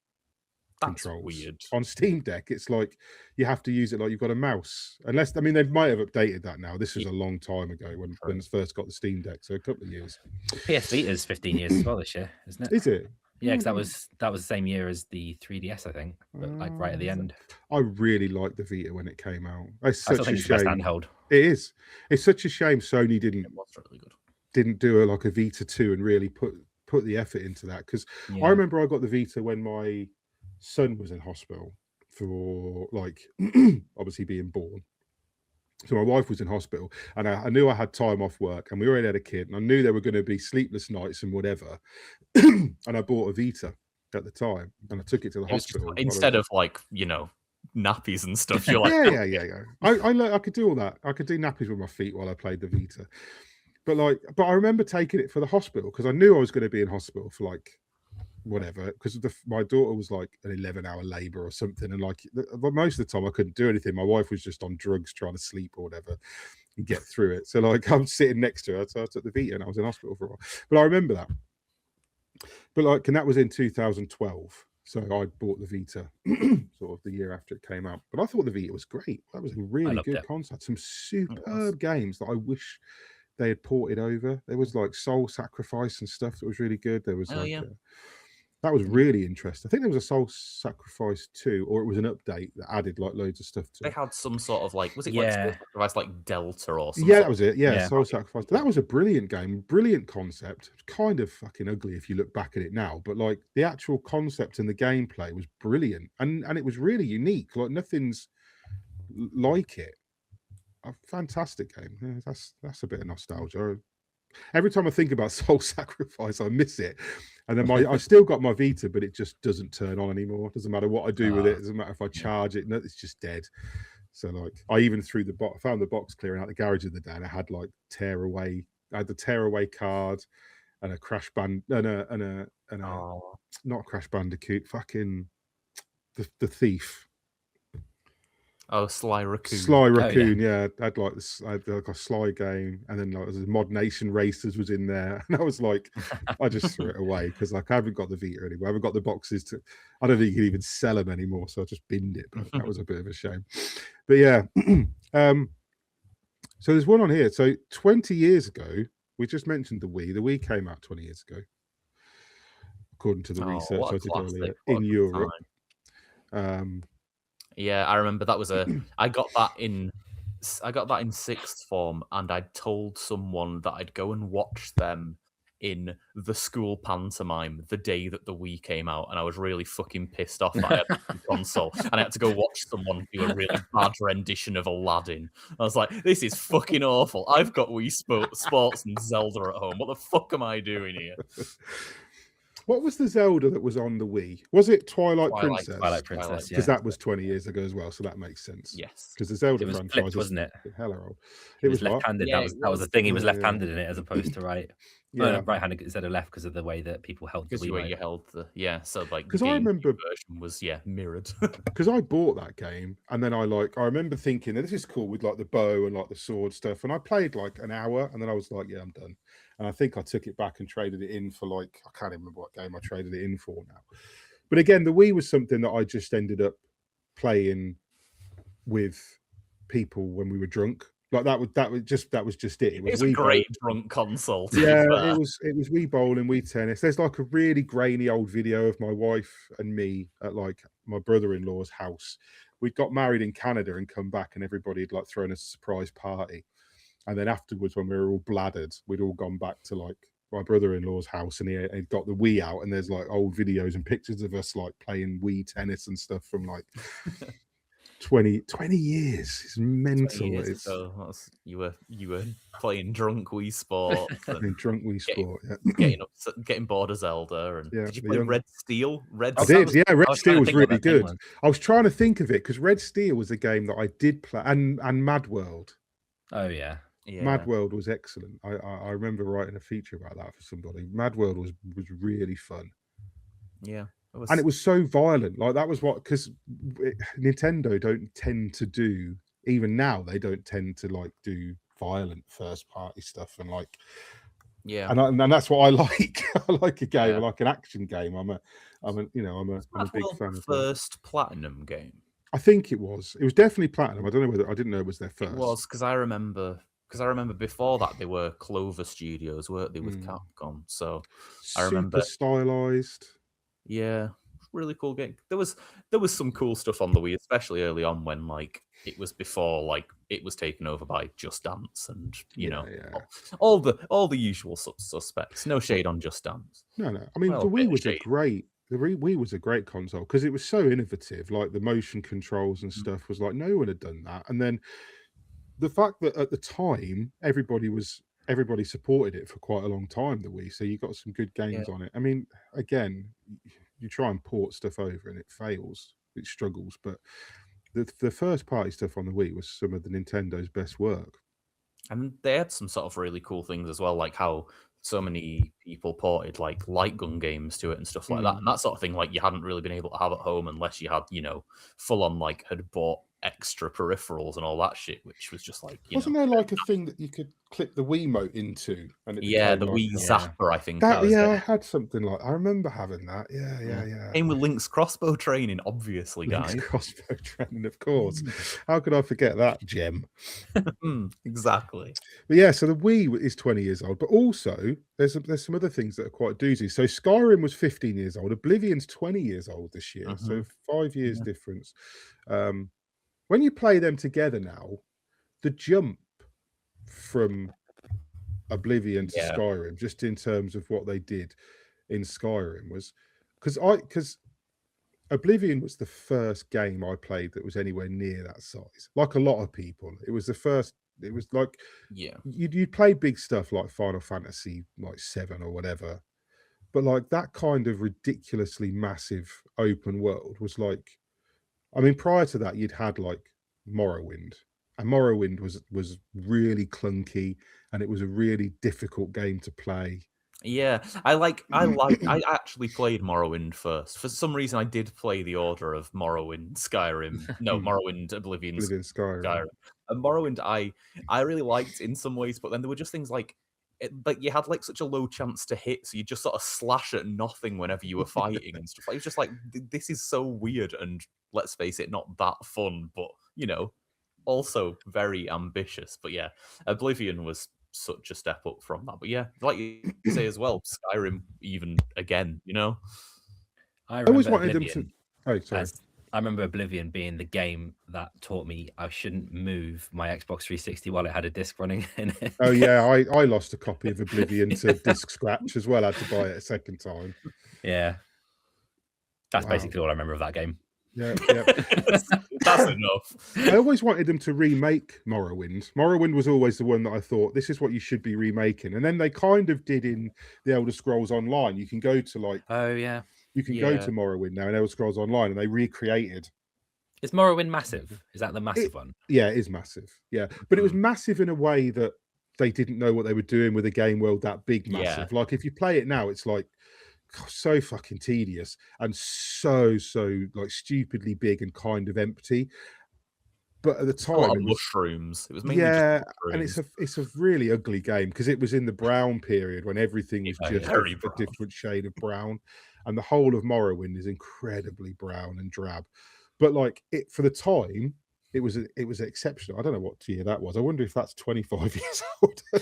That's controls weird. On Steam Deck. It's like you have to use it like you've got a mouse, unless they might have updated that now. This was a long time ago when it first got the Steam Deck, so a couple of years. PS Vita is 15 years as well this year, isn't it? Is it? Yeah, because that was the same year as the 3DS, I think, but like right at the end. I really liked the Vita when it came out. It's I such think a it's the best shame. handheld. It is. It's such a shame Sony It was really good. didn't do a Vita 2 and really put the effort into that, because I remember I got the Vita when my son was in hospital for obviously being born. So my wife was in hospital, and I knew I had time off work, and we already had a kid, and I knew there were going to be sleepless nights and whatever. And I bought a Vita at the time, and I took it to the hospital instead of nappies and stuff. You're like, yeah. I could do all that. I could do nappies with my feet while I played the Vita. But I remember taking it for the hospital because I knew I was going to be in hospital for whatever, because my daughter was like an 11-hour labor or something, and most of the time I couldn't do anything. My wife was just on drugs trying to sleep or whatever and get through it. So I'm sitting next to her, so I took the Vita and I was in hospital for a while. But I remember that. But and that was in 2012. So I bought the Vita sort of the year after it came out. But I thought the Vita was great. That was a really good concept. Some superb games that I wish they had ported over. There was Soul Sacrifice and stuff that was really good. There was that was really interesting. I think there was a Soul Sacrifice 2, or it was an update that added loads of stuff to they it. They had some sort of was it Soul Sacrifice Delta or something? Yeah, that was it. Yeah, Soul Sacrifice. That was a brilliant game, brilliant concept. It's kind of fucking ugly if you look back at it now, but the actual concept and the gameplay was brilliant, and it was really unique. Nothing's like it. A fantastic game. Yeah, that's a bit of nostalgia. Every time I think about Soul Sacrifice, I miss it. And then I still got my Vita, but it just doesn't turn on anymore. Doesn't matter what I do with it. Doesn't matter if I charge it. No, it's just dead. So I even found the box clearing out the garage the other day, and I had I had the tearaway card and a Crash Band and a not a Crash Bandicoot, fucking the Thief. Oh, Sly Raccoon. Sly Raccoon, yeah. I had a Sly game, and then the Mod Nation Racers was in there, and I was I just threw it away because I haven't got the Vita anymore. I haven't got the boxes I don't think you can even sell them anymore, so I just binned it. But that was a bit of a shame. But yeah, so there's one on here. So 20 years ago, we just mentioned the Wii. The Wii came out 20 years ago, according to the research I did earlier in Europe. Yeah, I remember that was I got that in sixth form, and I'd told someone that I'd go and watch them in the school pantomime the day that the Wii came out, and I was really fucking pissed off that I had the console, and I had to go watch someone do a really bad rendition of Aladdin. I was like, this is fucking awful. I've got Wii Sports and Zelda at home. What the fuck am I doing here? What was the Zelda that was on the Wii? Was it Twilight Princess? Twilight Princess, because that was 20 years ago as well, so that makes sense. Yes, because the Zelda franchise flipped, wasn't it? Hella old. It was left-handed. Yeah, that was the thing. He was left-handed in it as opposed to right. Yeah, right-handed instead of left because of the way that people held the Wii. Because you held so because I remember version was mirrored. Because I bought that game, and then I remember thinking this is cool with the bow and the sword stuff, and I played an hour, and then I was like, yeah, I'm done. And I think I took it back and traded it in for I can't even remember what game I traded it in for now. But again, the Wii was something that I just ended up playing with people when we were drunk. Like that was just it. It was It's a Wii great Bowl. drunk console. to be Yeah, fair. it was Wii Bowl and Wii Tennis. There's like a really grainy old video of my wife and me at like my brother-in-law's house. We'd got married in Canada and come back, and everybody had like thrown us a surprise party. And then afterwards, when we were all bladdered, we'd all gone back to like my brother-in-law's house, and he'd got the Wii out, and there's like old videos and pictures of us like playing Wii Tennis and stuff from like 20 years. It's mental. 20 years It's ago, you were playing drunk Wii Sports, and drunk Wii Sport. getting bored of Zelda. And Yeah, did you the play young- Red Steel? Red I Steel. did, yeah. Red was trying Steel to was think what really that thing good. was. I was trying to think of it because Red Steel was a game that I did play, and Mad World. Oh yeah. Yeah. Mad World was excellent. I remember writing a feature about that for somebody. Mad World was really fun, Yeah. and it was so violent. Like that was what, because Nintendo don't tend to do, even now they don't tend to like do violent first party stuff, and like Yeah. and that's what I like. I like a game, Yeah. I like an action game. I'm a big fan of that. First Platinum game. I think it was definitely Platinum. I don't know whether, I didn't know it was their first. It was, because I remember before that they were Clover Studios, weren't they, with Capcom? So I remember super stylized. Yeah, really cool game. There was some cool stuff on the Wii, especially early on when like it was before like it was taken over by Just Dance and you know all the usual suspects. No shade on Just Dance. No. I mean, Well, the Wii was shade. the Wii was a great console because it was so innovative. Like the motion controls and stuff was like no one had done that. And then the fact that at the time everybody supported it for quite a long time, the Wii. So you got some good games on it. I mean, again, you try and port stuff over and it fails, it struggles. But the first party stuff on the Wii was some of the Nintendo's best work. And they had some sort of really cool things as well, like how so many people ported like light gun games to it and stuff like that. And that sort of thing, like you hadn't really been able to have at home unless you had, you know, full on like had bought extra peripherals and all that shit, which was just like, Wasn't there like a thing that you could clip the Wiimote into? And it the became like, Wii Zapper, I think. that, was yeah, it. I had something like, I remember having that. Yeah. Came with Link's crossbow training, obviously, Link's guys. crossbow training, of course. How could I forget that gem? Exactly. But yeah, so the Wii is 20 years old, but also there's some other things that are quite doozy. So Skyrim was 15 years old. Oblivion's 20 years old this year, so 5 years difference. When you play them together now, the jump from Oblivion to Skyrim, just in terms of what they did in Skyrim, was because Oblivion was the first game I played that was anywhere near that size. Like a lot of people, it was the first. It was like you'd play big stuff like Final Fantasy like 7 or whatever, but like that kind of ridiculously massive open world was like. I mean, prior to that, you'd had like Morrowind, and Morrowind was really clunky, and it was a really difficult game to play. Yeah, I actually played Morrowind first. For some reason, I did play the order of Morrowind, Skyrim. No, Morrowind, Oblivion, Skyrim. And Morrowind, I really liked in some ways, but then there were just things like you had like such a low chance to hit, so you just sort of slash at nothing whenever you were fighting and stuff. It was just like this is so weird, and let's face it, not that fun, but you know, also very ambitious. But yeah, Oblivion was such a step up from that. But yeah, like you say as well, Skyrim even again, you know. I always wanted them to. Oh, sorry. I remember Oblivion being the game that taught me I shouldn't move my Xbox 360 while it had a disc running in it. Oh yeah, I lost a copy of Oblivion to disc scratch as well. I had to buy it a second time. Yeah, that's basically all I remember of that game. Yeah. That's enough. I always wanted them to remake Morrowind. Morrowind was always the one that I thought this is what you should be remaking, and then they kind of did in the Elder Scrolls Online. You can go to like you can go to Morrowind now in Elder Scrolls Online, and they recreated. Is Morrowind massive? Is that the massive one? Yeah, it is massive. Yeah, but it was massive in a way that they didn't know what they were doing with a game world that big, massive. Like if you play it now, it's like so fucking tedious and so like stupidly big and kind of empty. But at the time, a lot of mushrooms. It was mainly just mushrooms. And it's a really ugly game because it was in the brown period when everything was just a different shade of brown, and the whole of Morrowind is incredibly brown and drab. But like it for the time, it was exceptional. I don't know what year that was. I wonder if that's 25 years old. I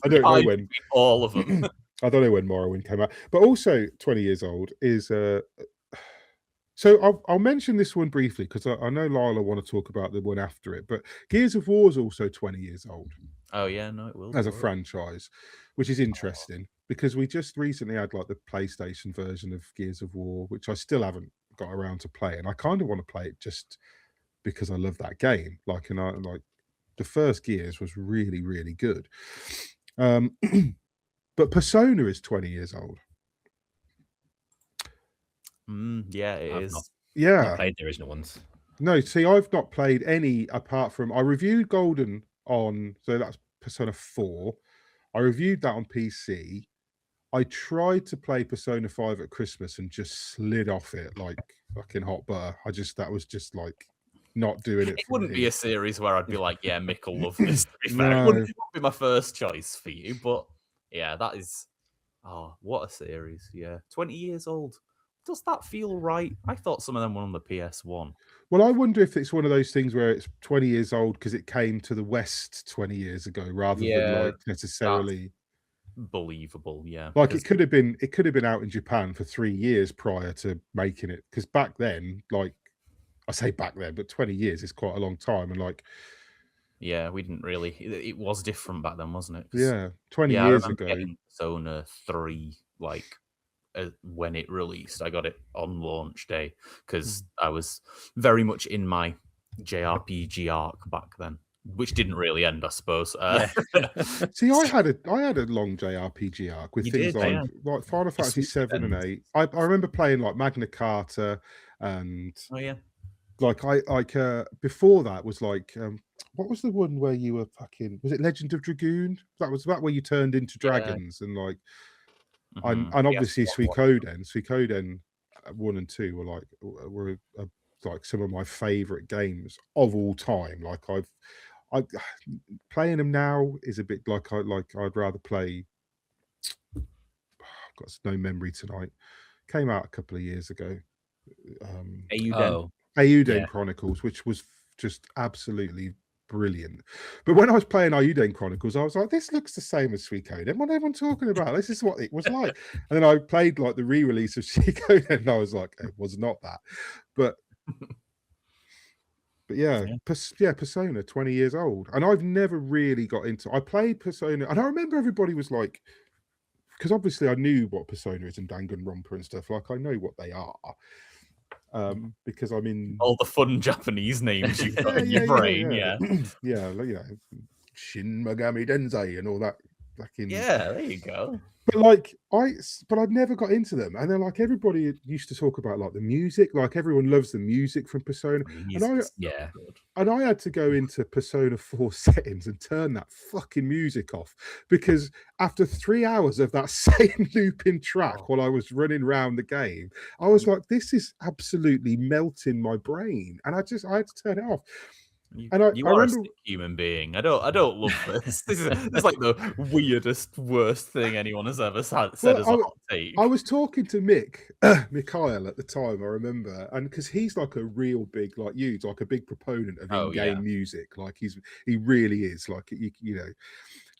don't know when all of them. I don't know when Morrowind came out, but also 20 years old is so I'll mention this one briefly because I know Lyle will want to talk about the one after it, but Gears of War is also 20 years old. Oh yeah, no, it will as a franchise, which is interesting because we just recently had like the PlayStation version of Gears of War, which I still haven't got around to play, and I kind of want to play it just because I love that game. Like, and I like the first Gears was really, really good. But Persona is 20 years old. Yeah, it is. Yeah, not played the original ones. No, see, I've not played any apart from I reviewed Golden on, so that's Persona 4. I reviewed that on PC. I tried to play Persona 5 at Christmas and just slid off it like fucking hot butter. That was just like not doing it. It wouldn't be a series where I'd be like, yeah, Mick will love this. To be fair, No. it wouldn't be my first choice for you, but yeah, that is. Oh, what a series! Yeah, 20 years old. Does that feel right? I thought some of them were on the PS1. Well, I wonder if it's one of those things where it's 20 years old because it came to the West 20 years ago, rather than like necessarily believable. Yeah, like it could have been out in Japan for 3 years prior to making it. Because back then, like I say back then, but 20 years is quite a long time, and like. Yeah, we didn't really. It was different back then, wasn't it? Yeah, 20 years ago. Persona 3, like when it released, I got it on launch day because I was very much in my JRPG arc back then, which didn't really end, I suppose. See, I had a long JRPG arc with things like Final Fantasy 7 and 8. I remember playing like Magna Carta and before that was like what was the one where you were was it Legend of Dragoon? That was that where you turned into dragons and like and obviously Suikoden 1 and 2 were like some of my favorite games of all time. Like I playing them now is a bit like I'd rather play. I've got no memory tonight. Came out a couple of years ago. Eiyuden Chronicles, which was just absolutely brilliant. But when I was playing Eiyuden Chronicles, I was like, this looks the same as Suikoden. What everyone talking about? This is what it was like. And then I played like the re-release of Suikoden and I was like, it was not that. But yeah, Persona 20 years old. And I've never really got into I played Persona and I remember everybody was like, because obviously I knew what Persona is and Danganronpa and stuff, like I know what they are. Because I'm in all the fun Japanese names you've got in your brain, Shin Megami Tensei and all that. There you go. But I'd never got into them, and then like everybody used to talk about like the music, like everyone loves the music from Persona, and I had to go into Persona 4 settings and turn that fucking music off because after 3 hours of that same looping track while I was running around the game, I was like, this is absolutely melting my brain, and I had to turn it off. You are a sick human being. I don't love this. This is like the weirdest, worst thing anyone has ever said as a hot take. I was talking to Mick, Mikhail at the time, I remember, and because he's like a real big, like you, like a big proponent of in-game music. Like he really is, like you know.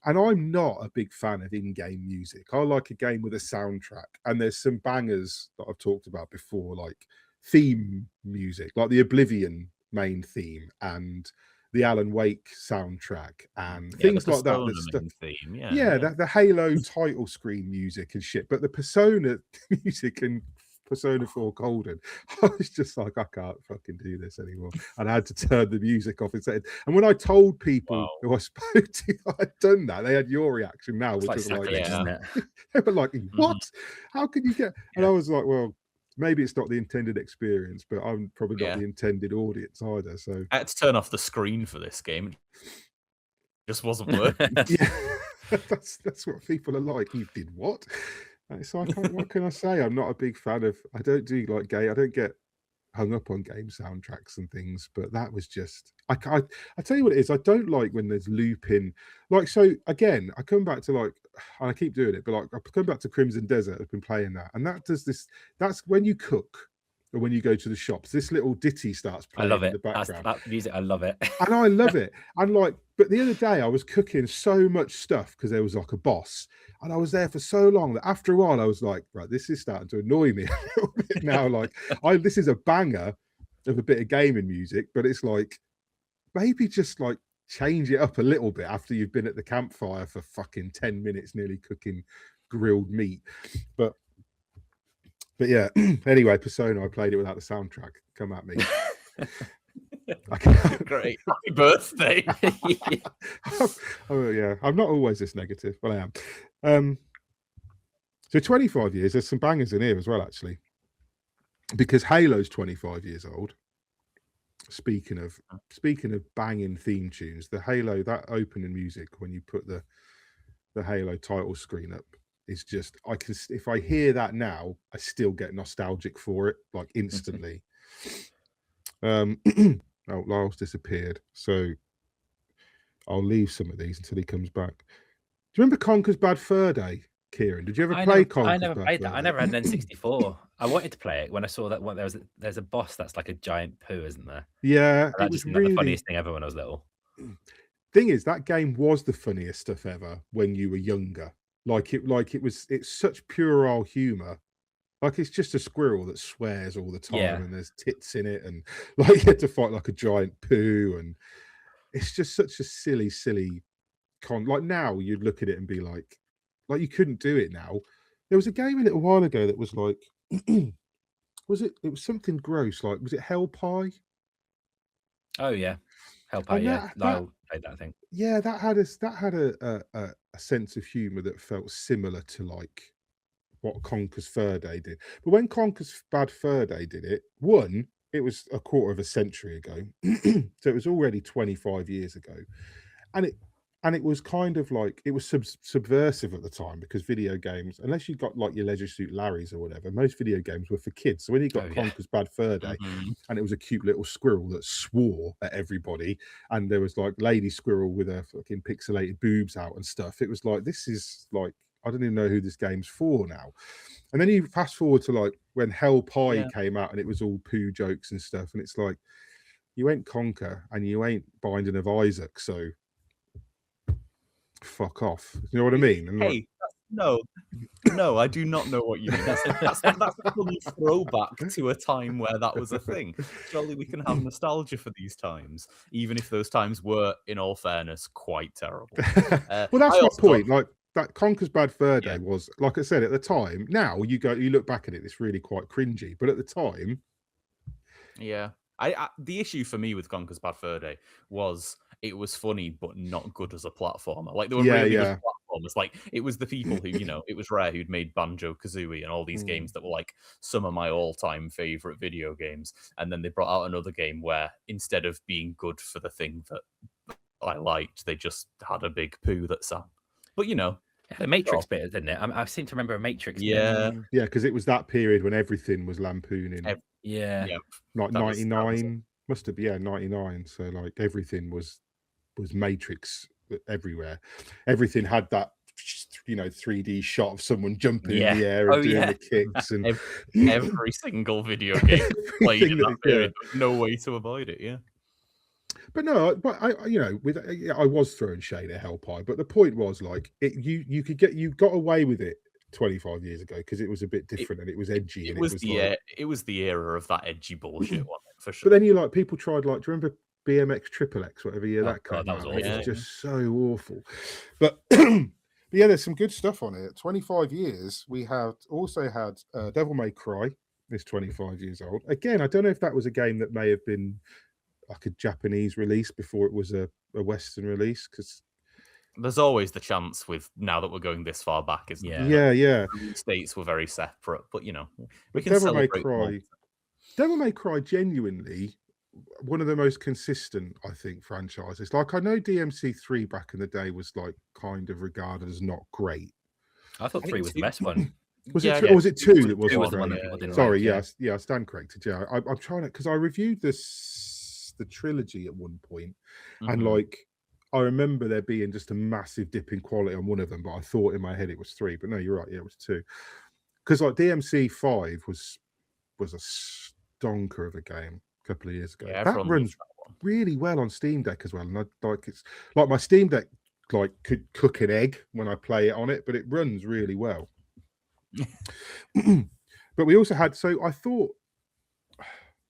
And I'm not a big fan of in-game music. I like a game with a soundtrack, and there's some bangers that I've talked about before, like theme music, like the Oblivion main theme and the Alan Wake soundtrack and things like that. The Halo title screen music and shit. But the Persona music and Persona 4 Golden, I was just like, I can't fucking do this anymore. And I had to turn the music off instead. And when I told people who I spoke to I'd done that, they had your reaction now, which was like, they were like, what? How can you get? And I was like, well, maybe it's not the intended experience, but I'm probably not the intended audience either. So I had to turn off the screen for this game. It just wasn't working. That's what people are like. You did what? So what can I say? I'm not a big fan of. I don't do like gay. I don't get hung up on game soundtracks and things. But that was just. I tell you what it is. I don't like when there's looping. Like so. Again, I come back to like. And I keep doing it, but like I come back to Crimson Desert. I've been playing that, and that does this. That's when you cook, or when you go to the shops, this little ditty starts I playing love in it. the background. That music, I love it. And I love it. And like, but the other day I was cooking so much stuff because there was like a boss, and I was there for so long that after a while I was like, right, this is starting to annoy me a little bit now. Like, this is a banger of a bit of gaming music, but it's like, maybe just like change it up a little bit after you've been at the campfire for fucking 10 minutes nearly cooking grilled meat. But yeah, anyway, Persona, I played it without the soundtrack. Come at me. Great. Happy birthday. Oh yeah, I'm not always this negative, but I am. So 25 years, there's some bangers in here as well, actually, because Halo's 25 years old. Speaking of banging theme tunes, the Halo, that opening music when you put the Halo title screen up is just, I can, if I hear that now, I still get nostalgic for it, like instantly. Oh, Lyle's disappeared, so I'll leave some of these until he comes back. Do you remember Conker's Bad Fur Day, Kieran? Did you ever play Conker's I never Bad played Fur that. Day? I never had an N64. I wanted to play it when I saw that one. There's a boss that's like a giant poo, isn't there? Yeah, That it was just really the funniest thing ever when I was little. Thing is, that game was the funniest stuff ever when you were younger. It's such puerile humor. Like, it's just a squirrel that swears all the time, and there's tits in it, and like you had to fight like a giant poo, and it's just such a silly like, now you'd look at it and be like you couldn't do it now. There was a game a little while ago that was like it was something gross, like, was it Hell Pie? Oh yeah, Hell Pie. Yeah, Lyle played that thing. Yeah, that had a sense of humor that felt similar to like what Conker's Fur Day did. But when Conker's Bad Fur Day did it, it was a quarter of a century ago. So it was already 25 years ago. And it was kind of like, it was subversive at the time, because video games, unless you got like your Leisure Suit Larrys or whatever, most video games were for kids. So when you got Conker's Bad Fur Day, and it was a cute little squirrel that swore at everybody, and there was like Lady Squirrel with her fucking pixelated boobs out and stuff, it was like, this is like, I don't even know who this game's for now. And then you fast forward to like when Hell Pie came out, and it was all poo jokes and stuff, and it's like, you ain't Conker and you ain't Binding of Isaac, so fuck off. You know what I mean? And hey, no, I do not know what you mean. That's a funny throwback to a time where that was a thing. Surely we can have nostalgia for these times, even if those times were, in all fairness, quite terrible. Well, that's my point. Like, that Conker's Bad Fur Day was, like I said, at the time. Now you look back at it, it's really quite cringy. But at the time, yeah, the issue for me with Conker's Bad Fur Day was it was funny but not good as a platformer. Like, they were really good platformers. Like, it was the people who, it was Rare who'd made Banjo-Kazooie and all these games that were like some of my all-time favorite video games. And then they brought out another game where instead of being good for the thing that I liked, they just had a big poo that sang. But the Matrix bit, didn't it? I seem to remember a Matrix. Yeah, because it was that period when everything was lampooning. Like 99 must have been 99. So like everything was Matrix everywhere. Everything had that 3D shot of someone jumping in the air and doing the kicks, and every single video game played in that period. No way to avoid it. Yeah. But no, but I was throwing shade at Hell Pie, but the point was, like, you got away with it 25 years ago because it was a bit different and it was edgy. It was the era of that edgy bullshit one, for sure. But then people tried, like, do you remember BMX Triple X, whatever year that came out? Was it was just so awful. But yeah, there's some good stuff on it. 25 years. We have also had Devil May Cry is 25 years old. Again, I don't know if that was a game that may have been like a Japanese release before it was a Western release, because there's always the chance with, now that we're going this far back, isn't there? Yeah. The states were very separate, but we can Devil celebrate. Devil May Cry, genuinely one of the most consistent, I think, franchises. Like, I know DMC3 back in the day was like kind of regarded as not great. I thought 3 was the best one. Was it 2 that was the one that people didn't Sorry, like, I stand corrected. Yeah, I'm trying to, because I reviewed the trilogy at one point, and like, I remember there being just a massive dip in quality on one of them, but I thought in my head it was 3. But no, you're right, it was 2. Because like DMC5 was a donker of a game a couple of years ago. Yeah, That everyone runs loves that one. really well on Steam Deck as well, and it's like my Steam Deck like could cook an egg when I play it on it, but it runs really well. But we also had, so I thought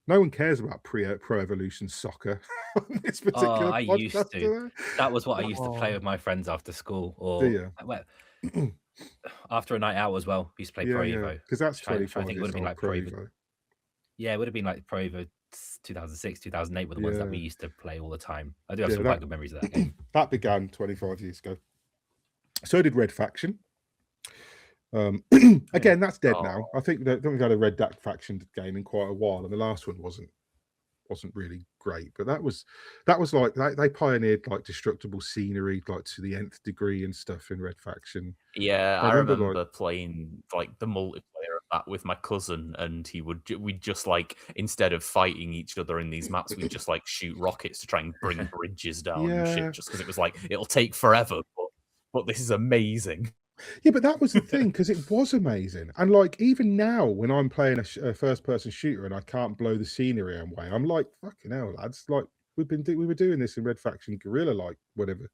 no one cares about Pro Evolution Soccer on this particular I podcast. used to. That was what I used to play with my friends after school, or well, after a night out as well. We used to play Pro Evo, because that's I 25 think it years would have been old, like Pro Pro Evo. Evo. Yeah, it would have been like Pro Evo 2006, 2008 were the ones that we Yeah. used to play all the time. I do have Yeah, some quite good memories of that game. That began 25 years ago. So did Red Faction. Again, that's dead now. I think that we've had a Red Faction game in quite a while, and the last one wasn't really great. But that was like they pioneered like destructible scenery like to the nth degree and stuff in Red Faction. Yeah, I I remember, remember playing like the multiplayer of that with my cousin, and we'd just like, instead of fighting each other in these maps, we'd just like shoot rockets to try and bring bridges down and Yeah. shit, just because it was like, it'll take forever, but this is amazing. Yeah, but that was the thing, because it was amazing. And like even now, when I'm playing a first-person shooter and I can't blow the scenery away, I'm like, fucking hell, lads! Like we were doing this in Red Faction Guerrilla, like whatever,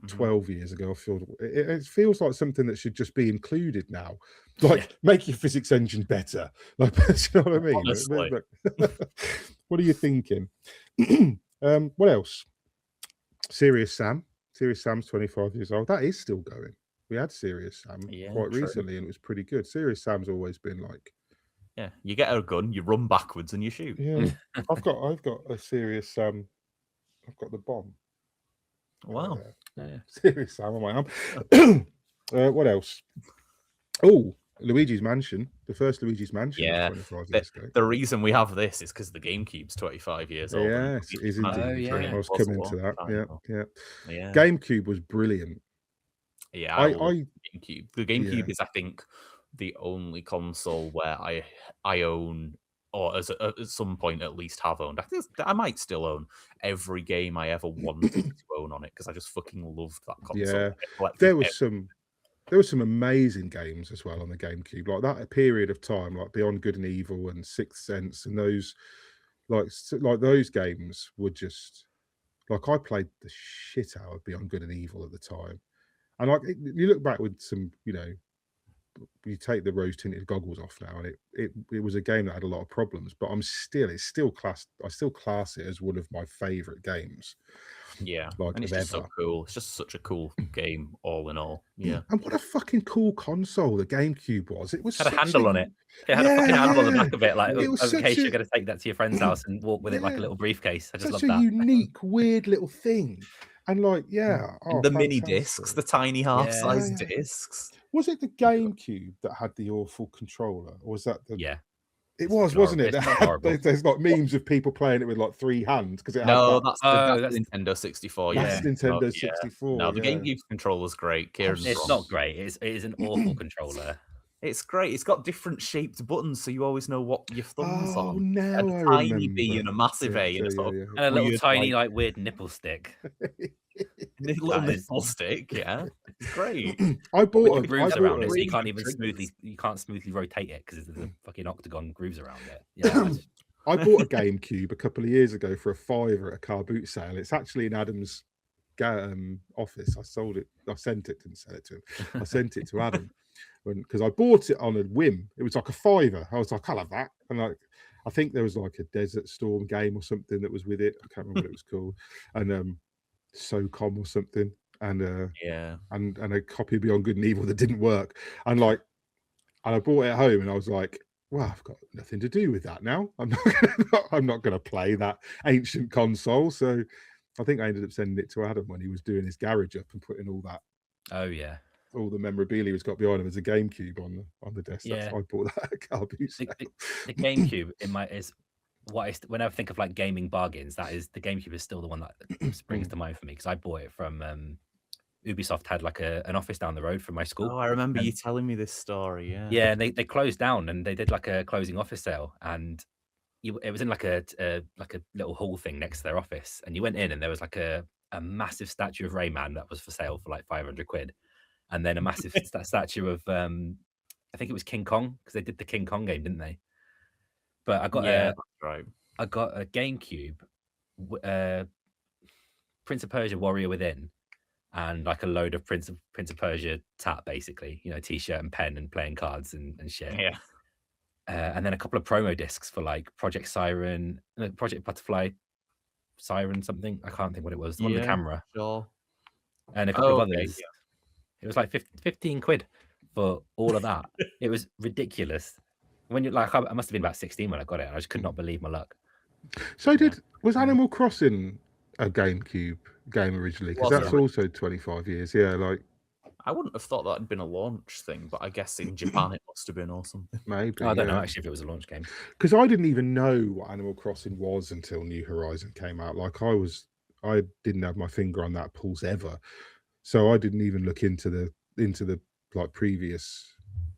12 years ago. It feels like something that should just be included now. Like make your physics engine better. Like, you know what I mean? Honestly. What are you thinking? What else? Serious Sam's 25 years old. That is still going. We had Serious Sam quite recently, and it was pretty good. Serious Sam's always been like, yeah, you get a gun, you run backwards, and you shoot. Yeah, I've got a Serious Sam. I've got the bomb. Wow, Serious Sam on my arm. What else? Oh, Luigi's Mansion, the first Luigi's Mansion. Yeah, 25 years ago. the reason we have this is because the GameCube's 25 years old. Yeah, it is indeed. I was coming to that. Yeah. GameCube was brilliant. Yeah, I love GameCube. The GameCube is, I think, the only console where I own, or at some point at least have owned. I think I might still own every game I ever wanted to own on it, because I just fucking loved that console. Yeah, there was some amazing games as well on the GameCube, like that period of time, like Beyond Good and Evil and Sixth Sense, and those like those games were just like, I played the shit out of Beyond Good and Evil at the time. And like you look back with some, you know, you take the rose tinted goggles off now, and it was a game that had a lot of problems, but I still class it as one of my favorite games. Yeah, like, and it's just so cool. It's just such a cool game, all in all. Yeah, and what a fucking cool console the GameCube was. It was had a handle on it. It had a fucking handle on the back of it, like in case you're going to take that to your friend's house and walk with it like a little briefcase. I just love that. Such a unique, weird little thing. And like, the mini discs, the tiny half-sized discs. Was it the GameCube that had the awful controller, or was that the? Yeah, it was, wasn't it? There's like memes of people playing it with like 3 hands because it. That's Nintendo 64. Yeah, that's Nintendo 64. No, the GameCube controller's great. Kieran's it's not great. It is an awful controller. It's great. It's got different shaped buttons, so you always know what your thumb's on. Now a tiny B and a massive A, and and a little tiny like weird nipple stick. Little nipple stick, yeah, it's great. I bought grooves around it, so you can't smoothly rotate it because there's a fucking octagon grooves around it. Yeah, I bought a GameCube a couple of years ago for $5 at a car boot sale. It's actually in Adam's office. I sold it. I sent it, didn't sell it to him. I sent it to Adam because I bought it on a whim. It was like a $5. I was like, I'll have that. And like, I think there was like a Desert Storm game or something that was with it. I can't remember what it was called. And SOCOM or something, and and a copy of Beyond Good and Evil that didn't work, and I brought it home, and I was like, well, I've got nothing to do with that now. I'm not going to play that ancient console. So I think I ended up sending it to Adam when he was doing his garage up and putting all that. Oh yeah, all the memorabilia he's got behind him as a GameCube on the desk. Yeah, I bought that at car boot sale. The GameCube is. When I think of like gaming bargains, that is the GameCube is still the one that springs to mind for me, because I bought it from Ubisoft. Had like an office down the road from my school. Oh, I remember you telling me this story. Yeah, and they closed down, and they did like a closing office sale, and it was in like a little hall thing next to their office, and you went in, and there was like a massive statue of Rayman that was for sale for like 500 quid, and then a massive statue of I think it was King Kong, because they did the King Kong game, didn't they? But I got that's right. I got a GameCube, Prince of Persia: Warrior Within, and like a load of Prince of Persia tat, basically, t-shirt and pen and playing cards and shit. Yeah. And then a couple of promo discs for like Project Butterfly Siren something. I can't think what it was. The one with the camera. Sure. And a couple of others. Yeah. It was like 15 quid for all of that. It was ridiculous. When you like, I must have been about 16 when I got it. And I just could not believe my luck. So was Animal Crossing a GameCube game originally? Because that's also 25 years. Yeah, like I wouldn't have thought that had been a launch thing, but I guess in Japan it must have been or something. Maybe. I don't know actually if it was a launch game. Because I didn't even know what Animal Crossing was until New Horizon came out. Like I didn't have my finger on that pulse ever, so I didn't even look into the like previous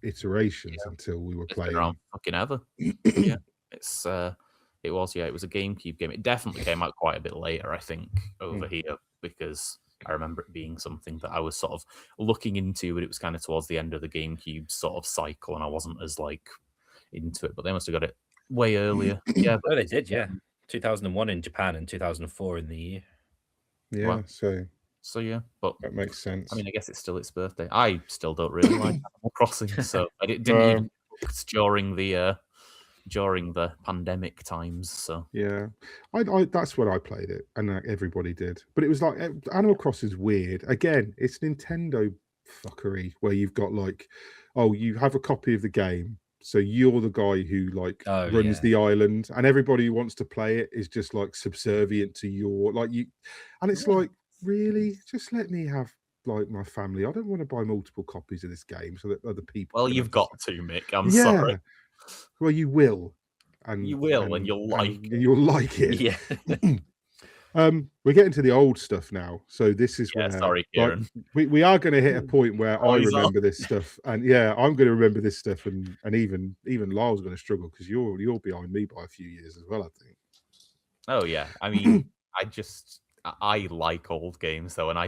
iterations until we were playing. Been around fucking ever. Yeah, it was a GameCube game. It definitely came out quite a bit later, I think, over here, because I remember it being something that I was sort of looking into, but it was kind of towards the end of the GameCube sort of cycle, and I wasn't as like into it. But they must have got it way earlier. Yeah, but they did. Yeah, 2001 in Japan and 2004 in the EU. Yeah, well, so yeah, but that makes sense. I mean, I guess it's still its birthday. I still don't really like Animal Crossing, so I didn't even during the pandemic times. So yeah, I that's when I played it, and everybody did. But it was like Animal Crossing's weird. Again, it's Nintendo fuckery where you've got like, you have a copy of the game, so you're the guy who like runs the island, and everybody who wants to play it is just like subservient to your and it's like, really, just let me have like my family. I don't want to buy multiple copies of this game so that other people. Well, you've got to, Mick. I'm sorry. Well, you will, and you'll like it. You'll like it. Yeah. We're getting to the old stuff now, so this is where. Sorry, Kieran. We are going to hit a point where I remember this stuff, and I'm going to remember this stuff, and even Lyle's going to struggle because you're behind me by a few years as well, I think. Oh yeah, I mean, I like old games though, and I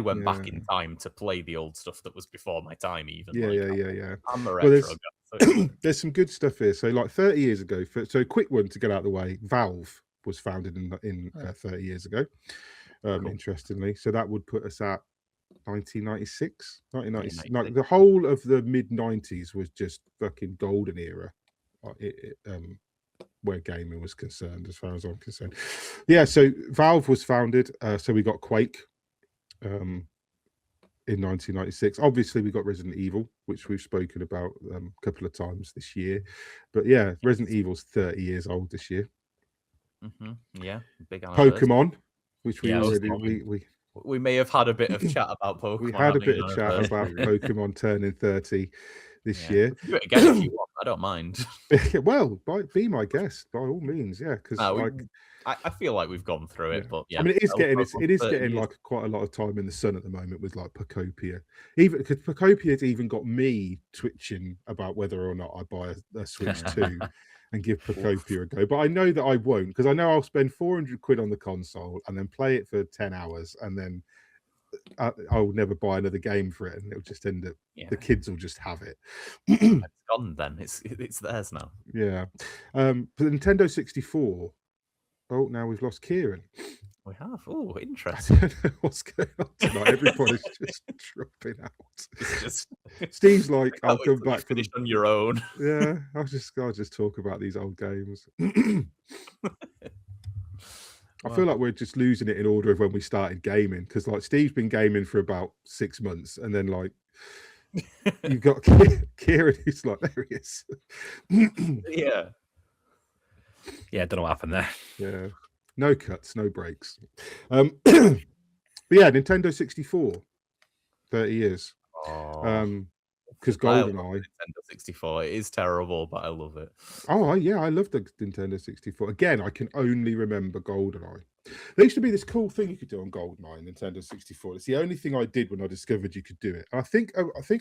went back in time to play the old stuff that was before my time, even. Yeah. I'm a retro guy. So there's some good stuff here. So like 30 years ago, so a quick one to get out of the way, Valve was founded in 30 years ago, cool. Interestingly. So that would put us at 1996. Like the whole of the mid-90s was just fucking golden era. Where gaming was concerned, as far as I'm concerned. Yeah, so Valve was founded. So we got Quake in 1996. Obviously, we got Resident Evil, which we've spoken about a couple of times this year. But yeah, Resident Evil's 30 years old this year. Yeah, big Pokemon, which we may have had a bit of chat about Pokemon. We had a bit of chat about Pokemon turning 30 this year. Do it again if you want. I don't mind. Well, be my guest by all means. Yeah, because I feel like we've gone through it, but yeah. I mean, it is getting like quite a lot of time in the sun at the moment with like Pocopia. Even because Pocopia's even got me twitching about whether or not I buy a Switch 2 and give Pocopia a go. But I know that I won't, because I know I'll spend 400 quid on the console and then play it for 10 hours and then I'll never buy another game for it, and it'll just end up the kids will just have it. It's gone then. It's theirs now. Yeah. For the Nintendo 64. Oh, now we've lost Kieran. We have. Oh, interesting. I don't know what's going on tonight. Everybody's just dropping out. It's just Steve's like, I'll come back for finish on your own. Yeah, I'll just talk about these old games. I feel like we're just losing it in order of when we started gaming, because like Steve's been gaming for about 6 months, and then like you've got Kieran who's like, there he is. Yeah, I don't know what happened there. Yeah, no cuts, no breaks. But yeah, Nintendo 64, 30 years. Because GoldenEye, Nintendo 64, it is terrible, but I love it. Oh yeah, I love the Nintendo 64. Again, I can only remember GoldenEye. There used to be this cool thing you could do on GoldenEye and Nintendo 64. It's the only thing I did when I discovered you could do it. And I think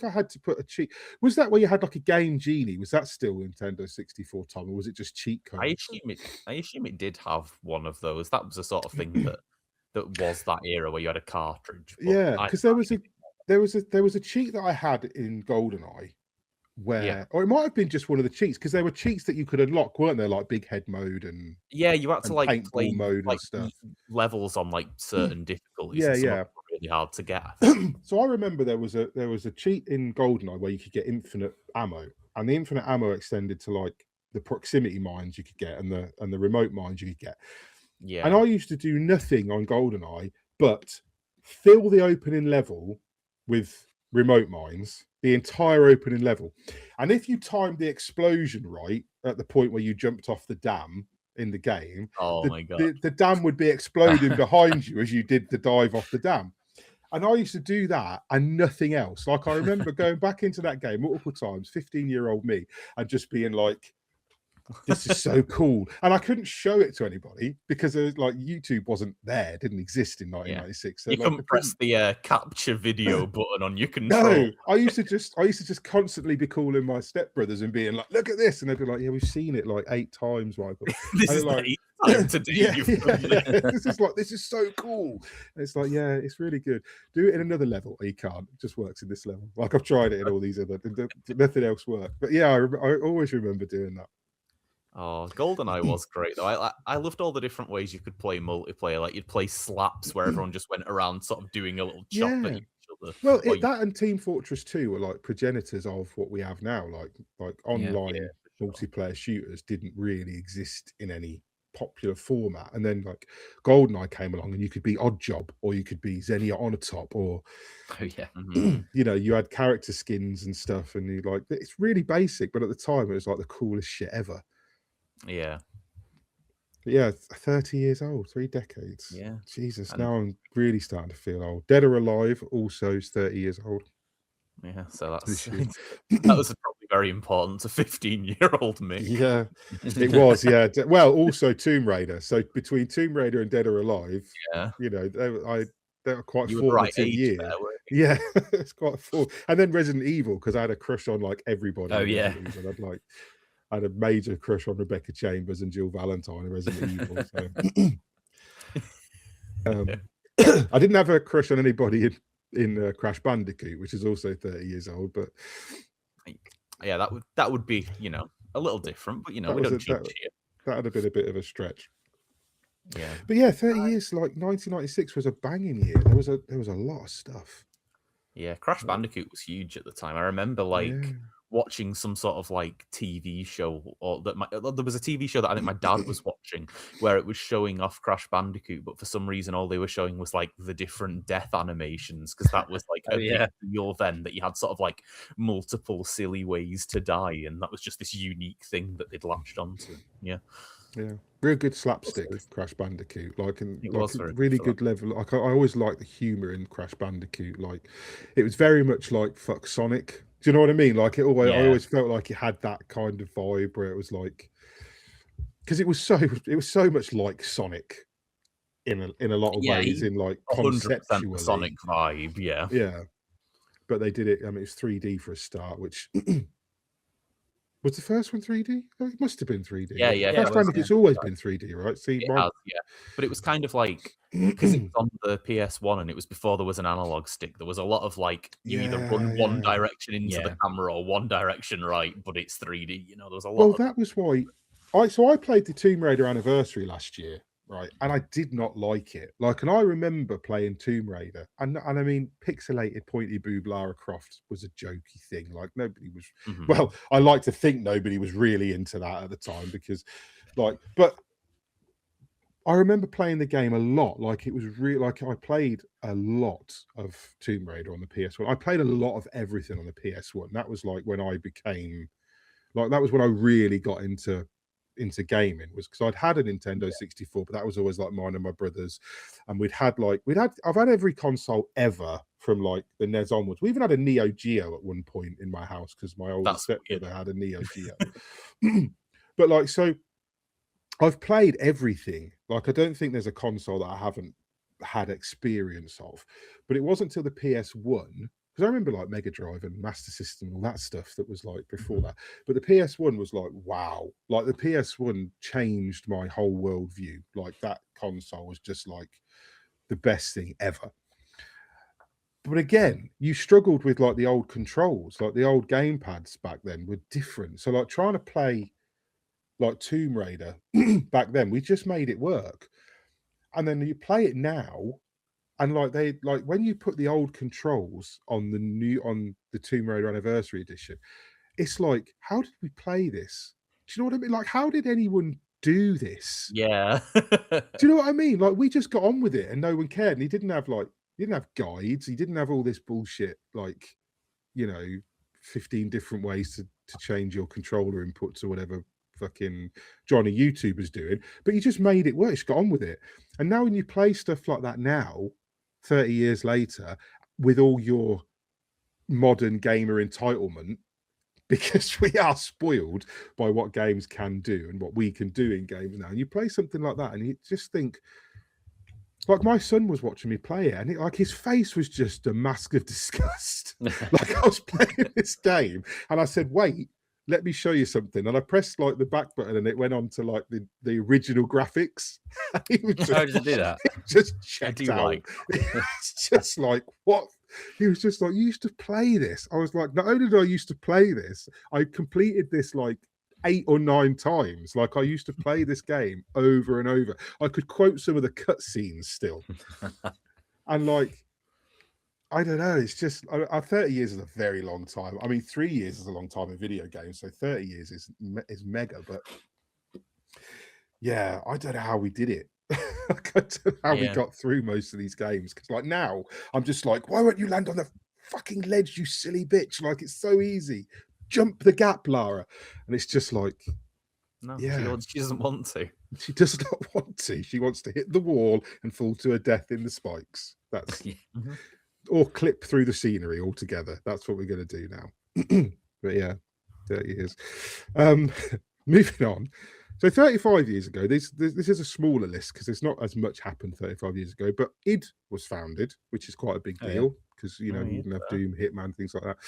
I had to put a cheat. Was that where you had like a Game Genie? Was that still Nintendo 64, Tom, or was it just cheat codes? I assume it did have one of those. That was the sort of thing that was that era where you had a cartridge. Yeah, because there was a cheat that I had in GoldenEye where, or it might have been just one of the cheats, because there were cheats that you could unlock, weren't there? Like big head mode and you had to like paintball play mode like and stuff. levels on like certain difficulties. Yeah, and some yeah. of them were really hard to get. So I remember there was a cheat in GoldenEye where you could get infinite ammo, and the infinite ammo extended to like the proximity mines you could get and the remote mines you could get. Yeah. And I used to do nothing on GoldenEye but fill the opening level with remote mines, the entire opening level. And if you timed the explosion right at the point where you jumped off the dam in the game, my God. the dam would be exploding behind you as you did the dive off the dam. And I used to do that and nothing else. Like, I remember going back into that game multiple times, 15-year-old me, and just being like, this is so cool. And I couldn't show it to anybody because like YouTube wasn't there, didn't exist in 1996. So you like, couldn't press the capture video button on your control. No, I used to just constantly be calling my stepbrothers and being like, look at this. And they'd be like, yeah, we've seen it like 8 times, Michael. This is like, the 8th time today. This is so cool. And it's like, yeah, it's really good. Do it in another level. You can't. It just works in this level. Like, I've tried it in all these other, nothing else worked. But yeah, I always remember doing that. Oh, GoldenEye was great though. I loved all the different ways you could play multiplayer. Like, you'd play slaps where everyone just went around sort of doing a little chop at each other. Well, that and Team Fortress 2 were like progenitors of what we have now. Like online multiplayer shooters didn't really exist in any popular format. And then like GoldenEye came along and you could be Oddjob or you could be Xenia on a top, or you know, you had character skins and stuff, and you like, it's really basic, but at the time it was like the coolest shit ever. Yeah. But yeah, 30 years old, 3 decades. Yeah. Jesus, and now I'm really starting to feel old. Dead or Alive also is 30 years old. Yeah, so that was probably very important to 15-year-old Mick. Yeah, it was. Yeah, well, also Tomb Raider. So between Tomb Raider and Dead or Alive, you know, they were quite formative years. Yeah, it's quite full. And then Resident Evil, because I had a crush on like everybody. Oh yeah, and I had a major crush on Rebecca Chambers and Jill Valentine in Resident Evil. So. I didn't have a crush on anybody in Crash Bandicoot, which is also 30 years old. But yeah, that would be, you know, a little different. But you know, we don't judge here. That would have been a bit of a stretch. Yeah, but yeah, 30 years. Like 1996 was a banging year. There was a lot of stuff. Yeah, Crash Bandicoot was huge at the time. I remember watching some sort of like TV show, or that there was a TV show that I think my dad was watching where it was showing off Crash Bandicoot, but for some reason all they were showing was like the different death animations, because that was like a big deal then, that you had sort of like multiple silly ways to die, and that was just this unique thing that they'd latched onto. Yeah, real good slapstick Crash Bandicoot, like really good level. Like I always liked the humor in Crash Bandicoot. Like it was very much like fuck Sonic. Do you know what I mean? Like I always felt like it had that kind of vibe where it was like, because it was so much like Sonic in a lot of ways, in like conceptually Sonic vibe. Yeah, but they did it. I mean, it was 3D for a start, which was the first one 3D? Oh, it must have been 3D. Yeah. Crash Bandicoot's always been 3D, right? See, but it was kind of like, because it was on the PS1 and it was before there was an analog stick. There was a lot of like, you either run one direction into the camera or one direction right, but it's 3D. You know, there was a lot. Well, that was why. I played the Tomb Raider anniversary last year, right? And I did not like it. Like, and I remember playing Tomb Raider, and I mean, pixelated pointy boob Lara Croft was a jokey thing. Like nobody was. Well, I like to think nobody was really into that at the time, because, like, but I remember playing the game a lot. Like it was really like I played a lot of Tomb Raider on the PS1. I played a lot of everything on the PS1. That was like when I became, like, that was when I really got into gaming, was because I'd had a Nintendo 64, but that was always like mine and my brother's, and I've had every console ever from like the NES onwards. We even had a Neo Geo at one point in my house because my older stepbrother had a Neo Geo. But like, so I've played everything. Like I don't think there's a console that I haven't had experience of, but it wasn't until the PS1, because I remember like Mega Drive and Master System and all that stuff that was like before that. But the PS1 was like, wow. Like the PS1 changed my whole worldview. Like that console was just like the best thing ever. But again, you struggled with like the old controls, like the old gamepads back then were different. So like trying to play like Tomb Raider back then, we just made it work. And then you play it now, and like when you put the old controls on the Tomb Raider Anniversary Edition, it's like, how did we play this? Do you know what I mean? Like, how did anyone do this? Yeah. Do you know what I mean? Like, we just got on with it, and no one cared. And he didn't have guides. He didn't have all this bullshit, like, 15 different ways to change your controller inputs or whatever fucking Johnny YouTuber's doing. But you just made it work. You just got on with it. And now when you play stuff like that now, 30 years later, with all your modern gamer entitlement, because we are spoiled by what games can do and what we can do in games now. And you play something like that and you just think, like, my son was watching me play it, and like his face was just a mask of disgust. Like, I was playing this game and I said, wait, let me show you something. And I pressed like the back button and it went on to like the original graphics. He was just, How does it do that? Just checked out. It's just like, what? He was just like, you used to play this. I was like, not only did I used to play this, I completed this like 8 or 9 times. Like, I used to play this game over and over. I could quote some of the cutscenes still. And like, I don't know. It's just 30 years is a very long time. I mean, 3 years is a long time in video games, so 30 years is mega. But yeah, I don't know how we did it. I don't know how we got through most of these games. Because like now, I'm just like, why won't you land on the fucking ledge, you silly bitch? Like, it's so easy. Jump the gap, Lara. And it's just like, no, she doesn't want to. She does not want to. She wants to hit the wall and fall to her death in the spikes. That's or clip through the scenery altogether. That's what we're going to do now. But yeah, 30 years. Moving on. So 35 years ago, this is a smaller list because there's not as much happened 35 years ago, but id was founded, which is quite a big deal because, you didn't have Doom, Hitman, things like that.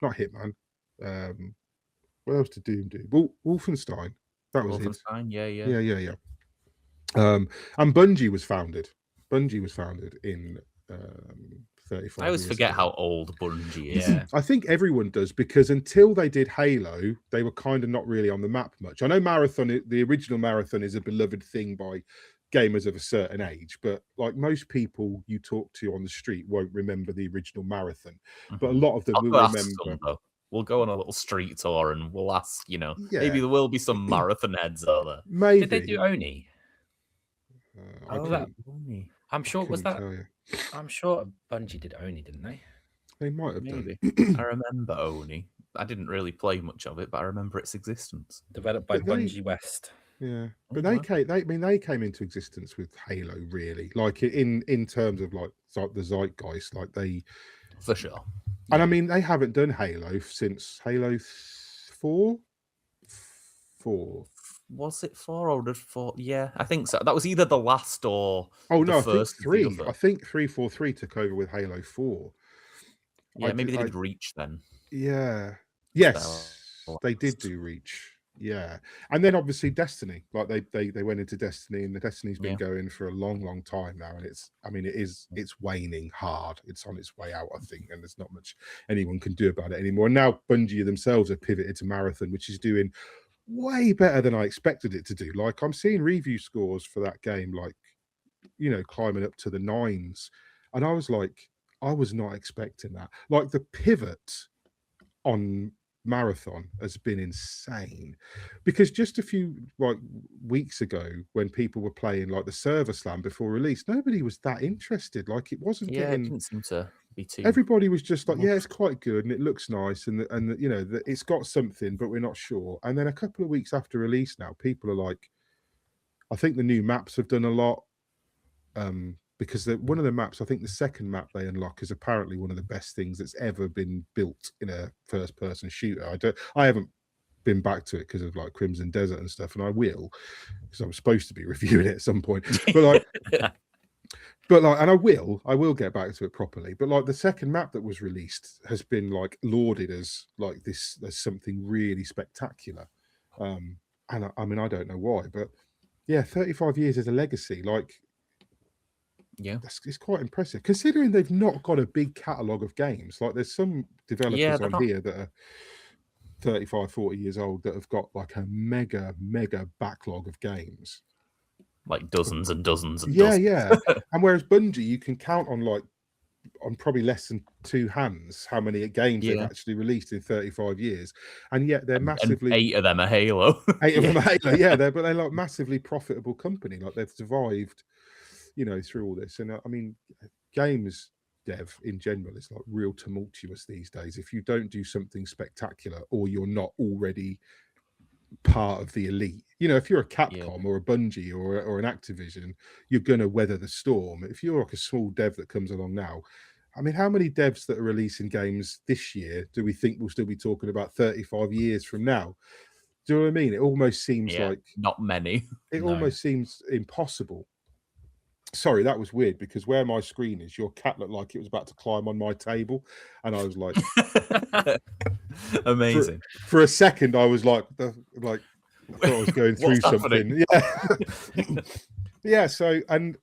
Not Hitman. What else did Doom do? Wolfenstein. That was Wolfenstein, it. Yeah. And Bungie was founded. Bungie was founded in 35 I always years forget ago. how old Bungie is. Yeah. I think everyone does, because until they did Halo, they were kind of not really on the map much. I know Marathon, the original Marathon, is a beloved thing by gamers of a certain age, but like most people you talk to on the street won't remember the original Marathon. But a lot of them will remember. We'll go on a little street tour and we'll ask, maybe there will be some marathon heads out there. Maybe. Did they do Oni? Oni. I'm sure, was that? I'm sure Bungie did Oni, didn't they? They might have Maybe. done. I remember Oni. I didn't really play much of it, but I remember its existence. Developed by Bungie West. Yeah, but they came into existence with Halo, really, like in terms of like the zeitgeist, like they, for sure. And I mean, they haven't done Halo since Halo 4. Was it 4 or did 4? Yeah, I think so. That was either the last or no, first. I think 3. I think 343 took over with Halo 4. Yeah, maybe they did Reach then. Yeah. Yes, they did do Reach. Yeah, and then obviously Destiny. Like they went into Destiny, and the Destiny's been going for a long time now, and it's waning hard. It's on its way out, I think, and there's not much anyone can do about it anymore. And now Bungie themselves have pivoted to Marathon, which is doing way better than I expected it to do. Like, I'm seeing review scores for that game, like, climbing up to the 9s, and I was like, I was not expecting that. Like, the pivot on Marathon has been insane, because just a few weeks ago, when people were playing like the server slam before release, nobody was that interested. Like, it wasn't it didn't seem to be too. Everybody was just like, yeah, it's quite good and it looks nice, and it's got something, but we're not sure. And then a couple of weeks after release now, people are like, I think the new maps have done a lot, because one of the maps, I think the second map they unlock, is apparently one of the best things that's ever been built in a first-person shooter. I haven't been back to it because of like Crimson Desert and stuff, and I will, because I'm supposed to be reviewing it at some point. But and I will get back to it properly. But like, the second map that was released has been like lauded as like this as something really spectacular. And I mean, I don't know why, but yeah, 35 years is a legacy. Like, Yeah. It's quite impressive considering they've not got a big catalogue of games. Like there's some developers on here that are 35, 40 years old that have got like a mega backlog of games. Like dozens and dozens and yeah, dozens. yeah. And whereas Bungie, you can count on probably less than two hands how many games they've actually released in 35 years, and yet they're massively. And 8 of them are Halo. 8 of them are Halo, yeah. But they're like massively profitable company. Like they've survived, through all this. And I mean, games dev in general is like real tumultuous these days. If you don't do something spectacular, or you're not already part of the elite, if you're a Capcom or a Bungie or an Activision, you're gonna weather the storm. If you're like a small dev that comes along now, I mean, how many devs that are releasing games this year do we think we'll still be talking about 35 years from now? Do you know what I mean? It almost seems like not many. It almost seems impossible. Sorry, that was weird because where my screen is, your cat looked like it was about to climb on my table, and I was like, amazing. For a second, I was like, I thought I was going through something. Yeah, yeah. So and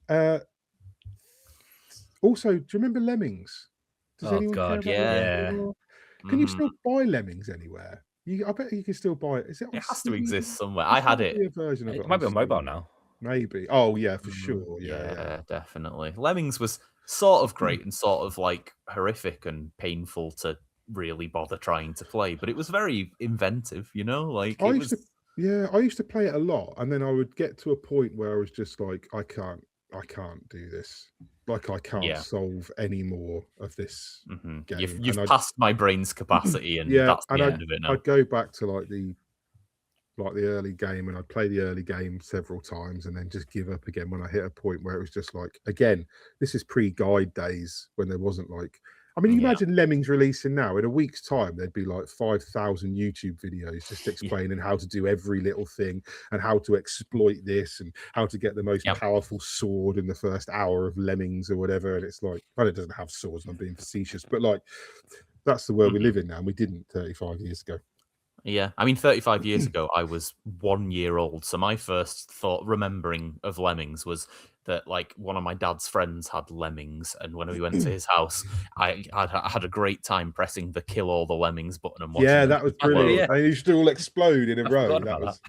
also, do you remember Lemmings? Does anyone care about that? Can you still buy Lemmings anywhere? I bet you can still buy it. It has to exist somewhere. I had it. A version of it might be on mobile now. Maybe. Oh yeah, for sure. Yeah, definitely. Lemmings was sort of great and sort of like horrific and painful to really bother trying to play, but it was very inventive, Like I used to play it a lot, and then I would get to a point where I was just like, I can't do this. Like I can't solve any more of this game. You've passed my brain's capacity, and that's the end of it now. I'd go back to like the early game, and I'd play the early game several times and then just give up again when I hit a point where it was just like, again, this is pre-guide days when there wasn't like, I mean, you imagine Lemmings releasing now. In a week's time, there'd be like 5,000 YouTube videos just explaining how to do every little thing and how to exploit this and how to get the most powerful sword in the first hour of Lemmings or whatever. And it's like, well, it doesn't have swords, and I'm being facetious, but like, that's the world we live in now, and we didn't 35 years ago. Yeah, I mean, 35 years ago, I was 1 year old. So my first remembering of Lemmings was that like one of my dad's friends had Lemmings, and when we went to his house, I had a great time pressing the kill all the Lemmings button and watching. Yeah, that was brilliant. They used to all explode in a row. That was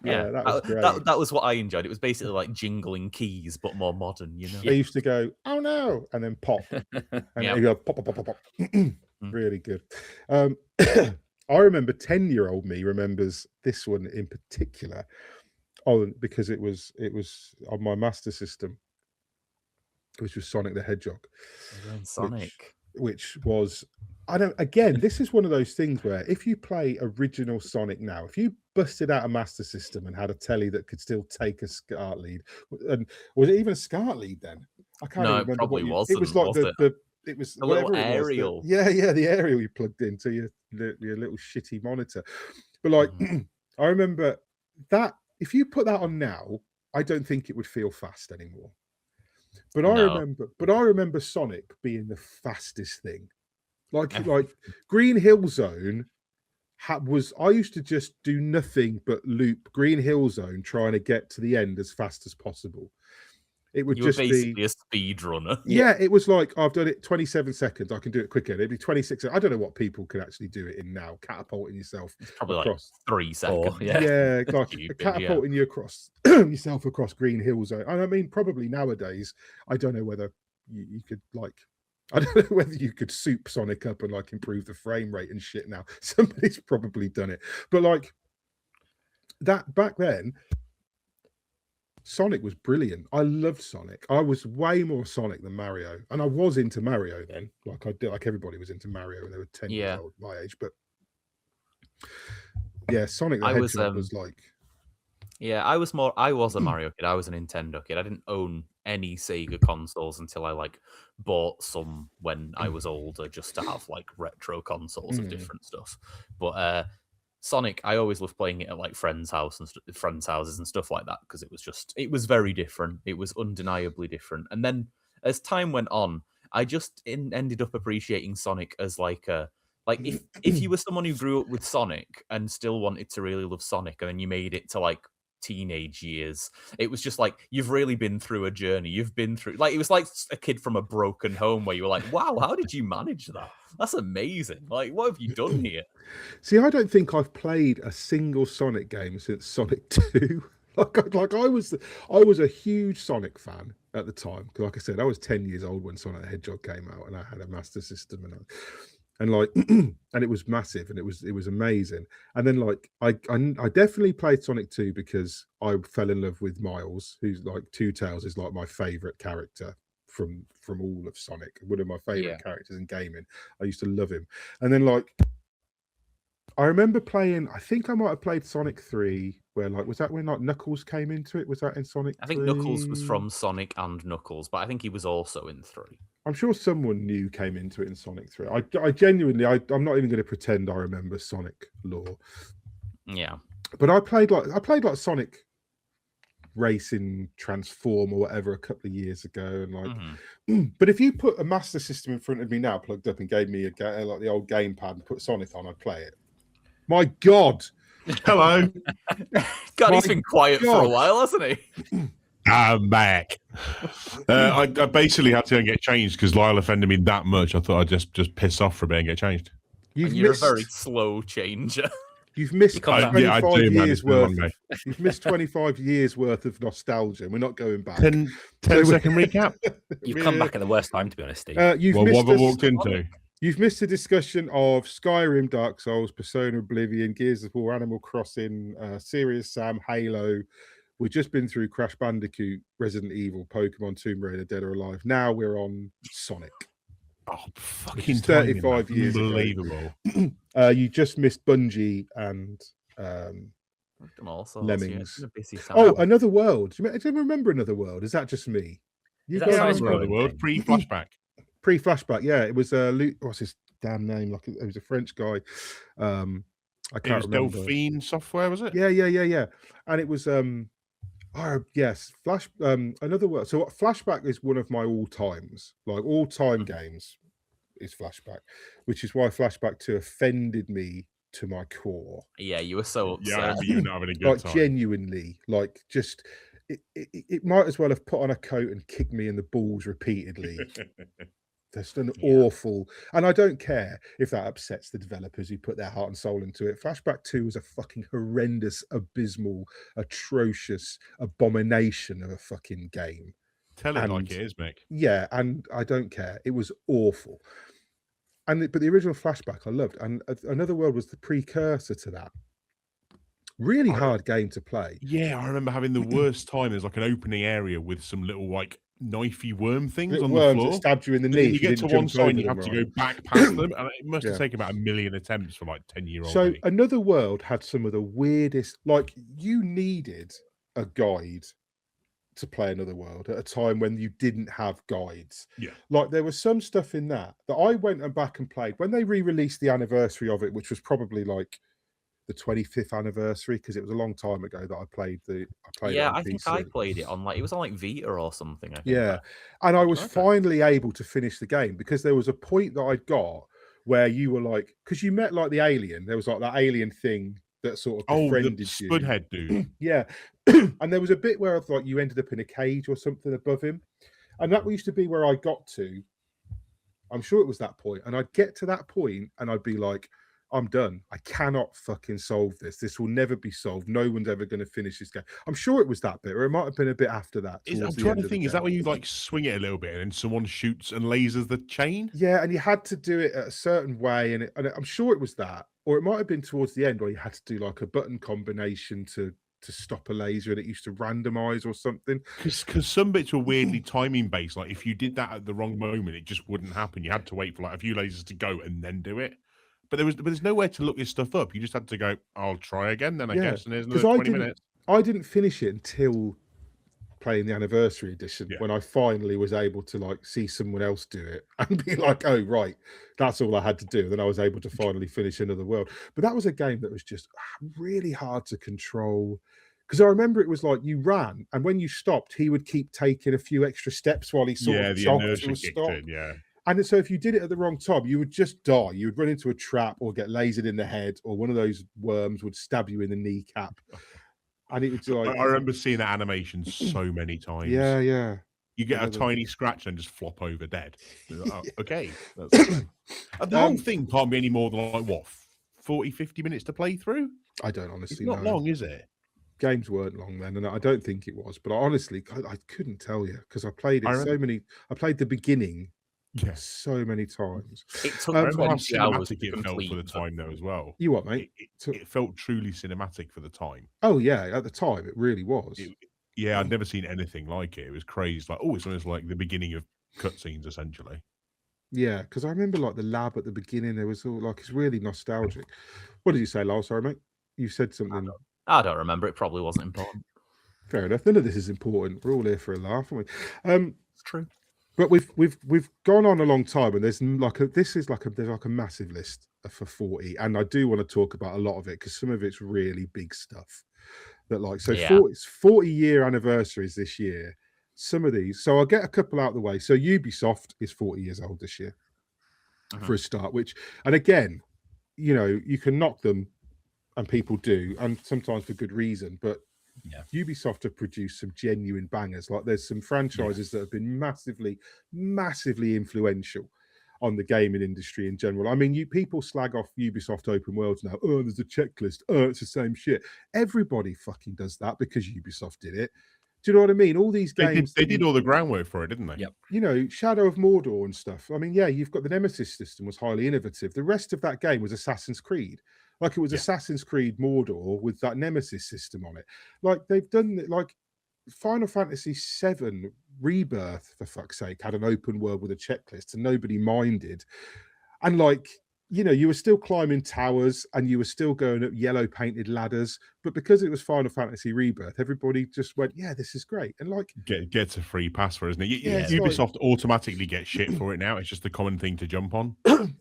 that was great. That was what I enjoyed. It was basically like jingling keys, but more modern. They used to go, oh no, and then pop, and you go pop, pop, pop, pop, pop. Really good. I remember 10-year-old me remembers this one in particular. Oh, because it was on my Master System, which was Sonic the Hedgehog. Sonic, which was, again, this is one of those things where if you play original Sonic now, if you busted out a Master System and had a telly that could still take a SCART lead, and was it even a SCART lead then? I can't even remember. It probably wasn't. It was like it was a little aerial. The aerial you plugged into your little shitty monitor. But like, I remember that if you put that on now, I don't think it would feel fast anymore. But I remember Sonic being the fastest thing. Like Green Hill Zone I used to just do nothing but loop Green Hill Zone trying to get to the end as fast as possible. It would just basically be a speed runner. Yeah, it was like, I've done it 27 seconds. I can do it quicker. It'd be 26. I don't know what people can actually do it in now. Catapulting yourself. It's probably across, like 3 seconds. Yeah, like catapulting you across yourself across Green Hill Zone. And I mean, probably nowadays, I don't know whether you could like, I don't know whether you could soup Sonic up and like improve the frame rate and shit now. Somebody's probably done it. But like that back then, Sonic was brilliant. I loved Sonic. I was way more Sonic than Mario, and I was into Mario then. Like I did, like everybody was into Mario when they were 10 years old, my age. But yeah, Sonic the Hedgehog was like. Yeah, I was a Mario kid. I was a Nintendo kid. I didn't own any Sega consoles until I like bought some when I was older, just to have like retro consoles of different stuff. But Sonic, I always loved playing it at like friends' houses and stuff like that, because it was very different. It was undeniably different. And then as time went on, I just ended up appreciating Sonic as like if you were someone who grew up with Sonic and still wanted to really love Sonic, and then you made it to like teenage years. It was just like, you've really been through a journey. You've been through, like, it was like a kid from a broken home where you were like, wow, how did you manage that? That's amazing. Like, what have you done here? See, I don't think I've played a single Sonic game since Sonic 2. I was a huge Sonic fan at the time. Like I said, I was 10 years old when Sonic the Hedgehog came out, and I had a Master System, and it was massive, and it was amazing. And then like I definitely played Sonic 2 because I fell in love with Miles, who's like Two Tails is like my favorite character from all of Sonic, one of my favorite characters in gaming. I used to love him. And then like I remember playing, I think I might have played Sonic 3, where like, was that when like Knuckles came into it? Was that in Sonic 3? I think Knuckles was from Sonic and Knuckles, but I think he was also in 3. I'm sure someone new came into it in Sonic 3. I genuinely, I'm not even going to pretend I remember Sonic lore. Yeah. But I played like Sonic Racing Transform or whatever a couple of years ago, and like, but if you put a Master System in front of me now, plugged up, and gave me like the old gamepad and put Sonic on, I'd play it. My God. Hello. God, he's been quiet for a while, hasn't he? I'm back. I basically had to go and get changed because Lyle offended me that much. I thought I'd just piss off for a bit and get changed. You're a very slow changer. You've missed 25 years worth. You've missed 25 years worth of nostalgia. We're not going back. 10 second recap. You've come back at the worst time, to be honest, Steve. What have I walked into? You've missed a discussion of Skyrim, Dark Souls, Persona, Oblivion, Gears of War, Animal Crossing, Serious Sam, Halo. We've just been through Crash Bandicoot, Resident Evil, Pokemon, Tomb Raider, Dead or Alive. Now we're on Sonic. Oh, fucking 35 years unbelievable. Ago. You just missed Bungie and Lemmings. Oh, Another World. Do you remember Another World? Is that just me? Another World pre-flashback. Pre-flashback, yeah. It was what's his damn name? Like it was a French guy. I can't remember. Delphine Software, was it? Yeah. And it was yes, Another World. So Flashback is one of my all-times, like all-time games is Flashback, which is why Flashback 2 offended me to my core. Yeah, you were so upset. Yeah, you were not having a good like time. Genuinely, like just it might as well have put on a coat and kicked me in the balls repeatedly. That's an awful, and I don't care if that upsets the developers who put their heart and soul into it. Flashback 2 was a fucking horrendous, abysmal, atrocious abomination of a fucking game. Tell it like it is, Mick. Yeah, and I don't care. It was awful. But the original Flashback I loved, and Another World was the precursor to that. Really hard game to play. Yeah, I remember having the worst time. There's like an opening area with some little like knifey worm things little on worms the floor. That stabbed you in the knee. You get to one side and you have to go back past them. And it must have taken about 1 million attempts for like 10-year-old. So me. Another World had some of the weirdest, like you needed a guide to play Another World at a time when you didn't have guides. Yeah. Like there was some stuff in that I went and back and played when they re-released the anniversary of it, which was probably like the 25th anniversary, because it was a long time ago that I played I think I played it on it was on like Vita or something. I think yeah. And I was finally able to finish the game because there was a point that I'd got where you were like, because you met like the alien, there was like that alien thing that sort of befriended the you. Spudhead dude. Yeah. And there was a bit where like you ended up in a cage or something above him. And that used to be where I got to. I'm sure it was that point. And I'd get to that point and I'd be like, I'm done. I cannot fucking solve this. This will never be solved. No one's ever going to finish this game. I'm sure it was that bit, or it might have been a bit after that. I'm trying to think, is that when you like swing it a little bit and then someone shoots and lasers the chain? Yeah, and you had to do it a certain way, and I'm sure it was that, or it might have been towards the end where you had to do like a button combination to stop a laser, and it used to randomize or something. Because some bits were weirdly timing based. Like if you did that at the wrong moment, it just wouldn't happen. You had to wait for like a few lasers to go and then do it. But there's nowhere to look this stuff up. You just had to go, I'll try again then, I guess. And there's another 20 minutes. I didn't finish it until playing the anniversary edition, when I finally was able to like see someone else do it and be like, oh, right, that's all I had to do. Then I was able to finally finish Another World. But that was a game that was just really hard to control. Because I remember it was like you ran, and when you stopped, he would keep taking a few extra steps while he sort of jogged to a stop. And so if you did it at the wrong time, you would just die. You would run into a trap or get lasered in the head, or one of those worms would stab you in the kneecap. And it was like, I remember seeing that animation so many times. yeah. You get a Another- tiny scratch and just flop over dead. Like, oh, okay. That's and the Um, whole thing can't be any more than like, what, 40, 50 minutes to play through? I don't It's honestly not know. long, is it? Games weren't long then, and I don't think it was. But I couldn't tell you because I played it I played the beginning Yeah. so many times. It took I remember how 20 hours cinematic to it felt complete. for the time, though, as well. You what, mate? It felt truly cinematic for the time. Oh yeah, at the time it really was. Yeah, I'd never seen anything like it. It was crazy. It's like, oh, it's almost like the beginning of cutscenes, essentially. Yeah, because I remember like the lab at the beginning. There was all like it's really nostalgic. What did you say, Lyle? Sorry, mate. You said something. I don't remember. It probably wasn't important. Fair enough. None of this is important. We're all here for a laugh, aren't we? It's true. But we've gone on a long time, and there's like a massive list for 40, and I do want to talk about a lot of it because some of it's really big stuff. That like so Yeah. 40-year anniversaries this year. Some of these, so I'll get a couple out of the way. So Ubisoft is 40 years old this year for a start. And again, you know, you can knock them, and people do, and sometimes for good reason. But Ubisoft have produced some genuine bangers. Like there's some franchises that have been massively, massively influential on the gaming industry in general. I mean, people slag off Ubisoft open worlds now. Oh, there's a checklist. Oh, it's the same shit. Everybody fucking does that because Ubisoft did it. Do you know what I mean? All these games... They did all the groundwork for it, didn't they? Yep. You know, Shadow of Mordor and stuff. I mean, yeah, you've got the Nemesis system was highly innovative. The rest of that game was Assassin's Creed. Like it was Assassin's Creed Mordor with that Nemesis system on it. Like they've done it, like Final Fantasy VII Rebirth, for fuck's sake, had an open world with a checklist and nobody minded. And like, you know, you were still climbing towers and you were still going up yellow painted ladders, but because it was Final Fantasy Rebirth, everybody just went, yeah, this is great. And like gets a free pass for it, isn't it? Yeah, Ubisoft automatically gets shit for it now. It's just the common thing to jump on.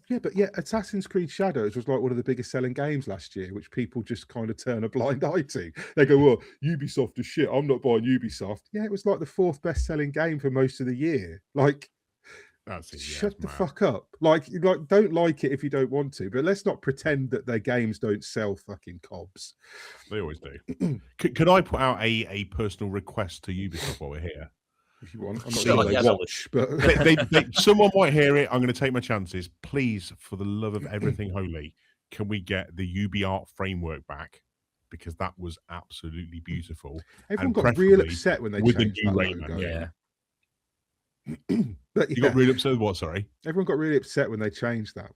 Yeah, Assassin's Creed Shadows was like one of the biggest selling games last year, which people just kind of turn a blind eye to. They go, well, Ubisoft is shit. I'm not buying Ubisoft. Yeah, it was like the 4th best selling game for most of the year. Like, that's it. Shut the fuck up. Like, don't like it if you don't want to, but let's not pretend that their games don't sell fucking cobs. They always do. Could I put out a personal request to Ubisoft while we're here? If you want, I'm not Sure, going to yeah, watch, but someone might hear it. I'm going to take my chances. Please, for the love of everything holy, can we get the UbiArt framework back? Because that was absolutely beautiful. Everyone got real upset when they changed that logo. Yeah. But You got really upset with what? Sorry. Everyone got really upset when they changed that.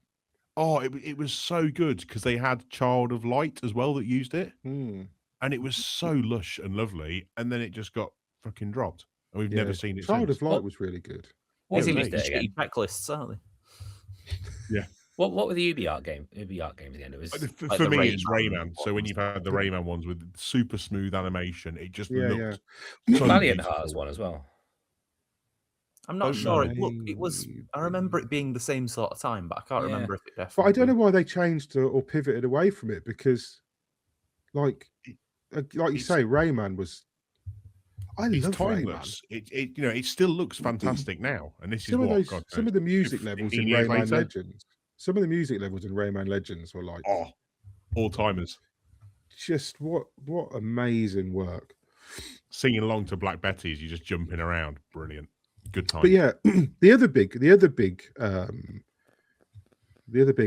Oh, it was so good because they had Child of Light as well that used it, and it was so lush and lovely. And then it just got fucking dropped, and we've never seen it. Child since. of Light was really good. What These used it again? checklists, aren't they? Yeah. What were the UbiArt games again? It was for like me, the it's Rayman. So when you've had the Rayman ones with super smooth animation, it just looked so Valiant beautiful. Hearts one as well. I'm not sure. It was. I remember it being the same sort of time, but I can't remember if it definitely. But I don't know why they changed or pivoted away from it because, like you say, Rayman was. I love timeless. Rayman. It still looks fantastic now, and this Some is of what those, some of the music levels in Rayman Legends. Some of the music levels in Rayman Legends were like all timers. Just what amazing work. Singing along to Black Betty's, you're just jumping around. Brilliant. Good time. But yeah, the other big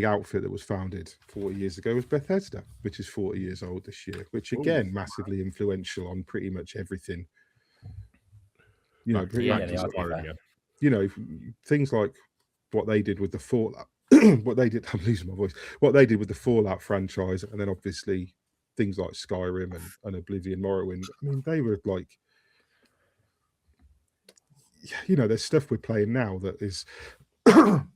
outfit that was founded 40 years ago was Bethesda, which is 40 years old this year, which again massively influential on pretty much everything. You know, you know, things like what they did with the Fallout, what they did. I'm losing my voice. What they did with the Fallout franchise, and then obviously things like Skyrim and Oblivion, Morrowind. I mean, they were like. You know, there's stuff we're playing now that is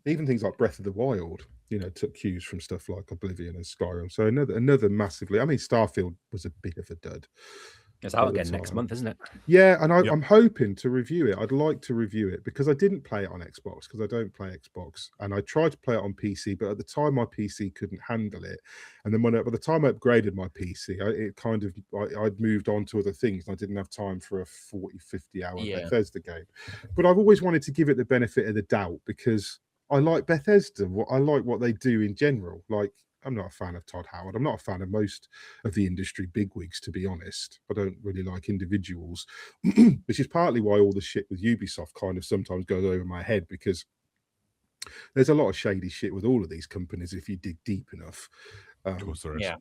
even things like Breath of the Wild, you know, took cues from stuff like Oblivion and Skyrim. So another massively, I mean, Starfield was a bit of a dud. It's out again next month, isn't it? Yeah, and I'm hoping to review it. I'd like to review it because I didn't play it on Xbox because I don't play Xbox, and I tried to play it on PC, but at the time my PC couldn't handle it. And then by the time I upgraded my PC, I'd moved on to other things. And I didn't have time for a 40-50 hour Bethesda game. But I've always wanted to give it the benefit of the doubt because I like Bethesda. I like what they do in general. Like, I'm not a fan of Todd Howard. I'm not a fan of most of the industry bigwigs, to be honest. I don't really like individuals, which is partly why all the shit with Ubisoft kind of sometimes goes over my head, because there's a lot of shady shit with all of these companies if you dig deep enough. Of course there is. Yeah.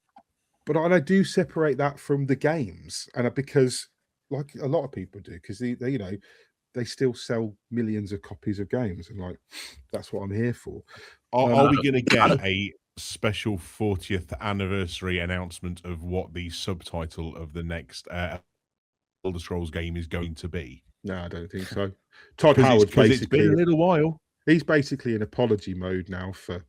But I do separate that from the games, and because, like a lot of people do, because they you know, they still sell millions of copies of games, and like that's what I'm here for. Are we going to get a special 40th anniversary announcement of what the subtitle of the next Elder Scrolls game is going to be? No, I don't think so. Todd Howard basically, it's been a little while. He's basically in apology mode now for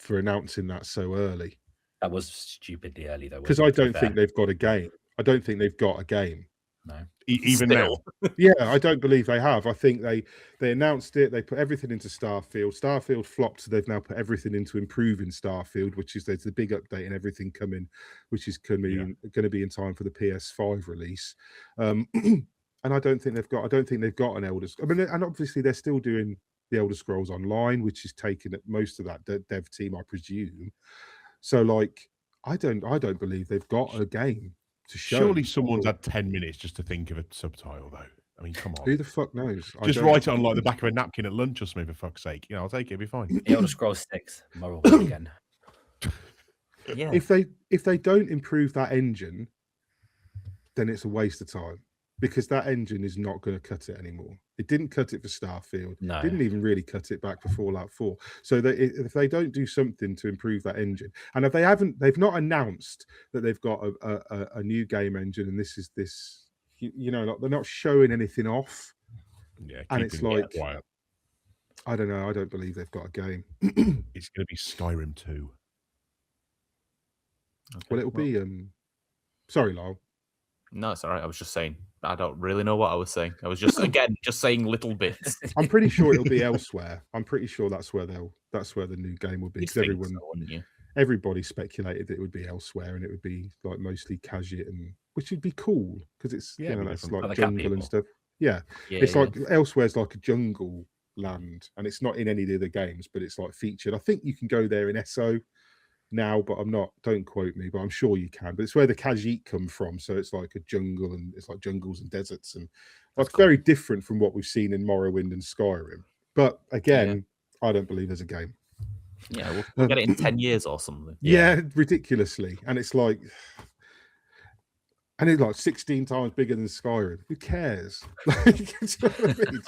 announcing that so early. That was stupidly early, though. Because I don't think they've got a game. I don't think they've got a game. No. Even now. Yeah, I don't believe they have. I think they announced it. They put everything into Starfield. Starfield flopped, so they've now put everything into improving Starfield, which is there's the big update and everything coming, which is going to be in time for the PS5 release. And I don't think they've got an Elder. I mean, and obviously they're still doing the Elder Scrolls Online, which is taking up most of that dev team, I presume. So, like, I don't believe they've got a game to show. Surely someone's had 10 minutes just to think of a subtitle, though. I mean, come on. Who the fuck knows? Just write it on like the back of a napkin at lunch or something, for fuck's sake. You know, I'll take it. It'll be fine. The Elder Scrolls 6 Morrowind again. Yeah. If they don't improve that engine, then it's a waste of time, because that engine is not going to cut it anymore. It didn't cut it for Starfield. No. It didn't even really cut it back for Fallout 4. So if they don't do something to improve that engine, and if they've not announced that they've got a new game engine, and this, you know, they're not showing anything off. Yeah, and it's like, quiet. I don't know. I don't believe they've got a game. It's going to be Skyrim 2. Okay, Well, it'll be. Sorry, Lyle. No, it's all right. I was just saying. I don't really know what I was saying. I was just just saying little bits. I'm pretty sure it'll be elsewhere. I'm pretty sure that's where the new game will be. You'd Because think so, wouldn't you? everybody speculated that it would be elsewhere, and it would be like mostly Khajiit, and which would be cool because it's Yeah, you know it'd be that's different. like Like the cat jungle and people. stuff. Yeah, Yeah, it's yeah. like elsewhere's like a jungle land, and it's not in any of the games, but it's like featured. I think you can go there in SO now, but I'm not. Don't quote me, but I'm sure you can. But it's where the Khajiit come from, so it's like a jungle, and it's like jungles and deserts, and that's cool. very different from what we've seen in Morrowind and Skyrim. But again, I don't believe there's a game. Yeah, we'll get it in 10 years or something. Yeah, ridiculously, and it's like, and it's like 16 times bigger than Skyrim. Who cares? Like, you know what I mean?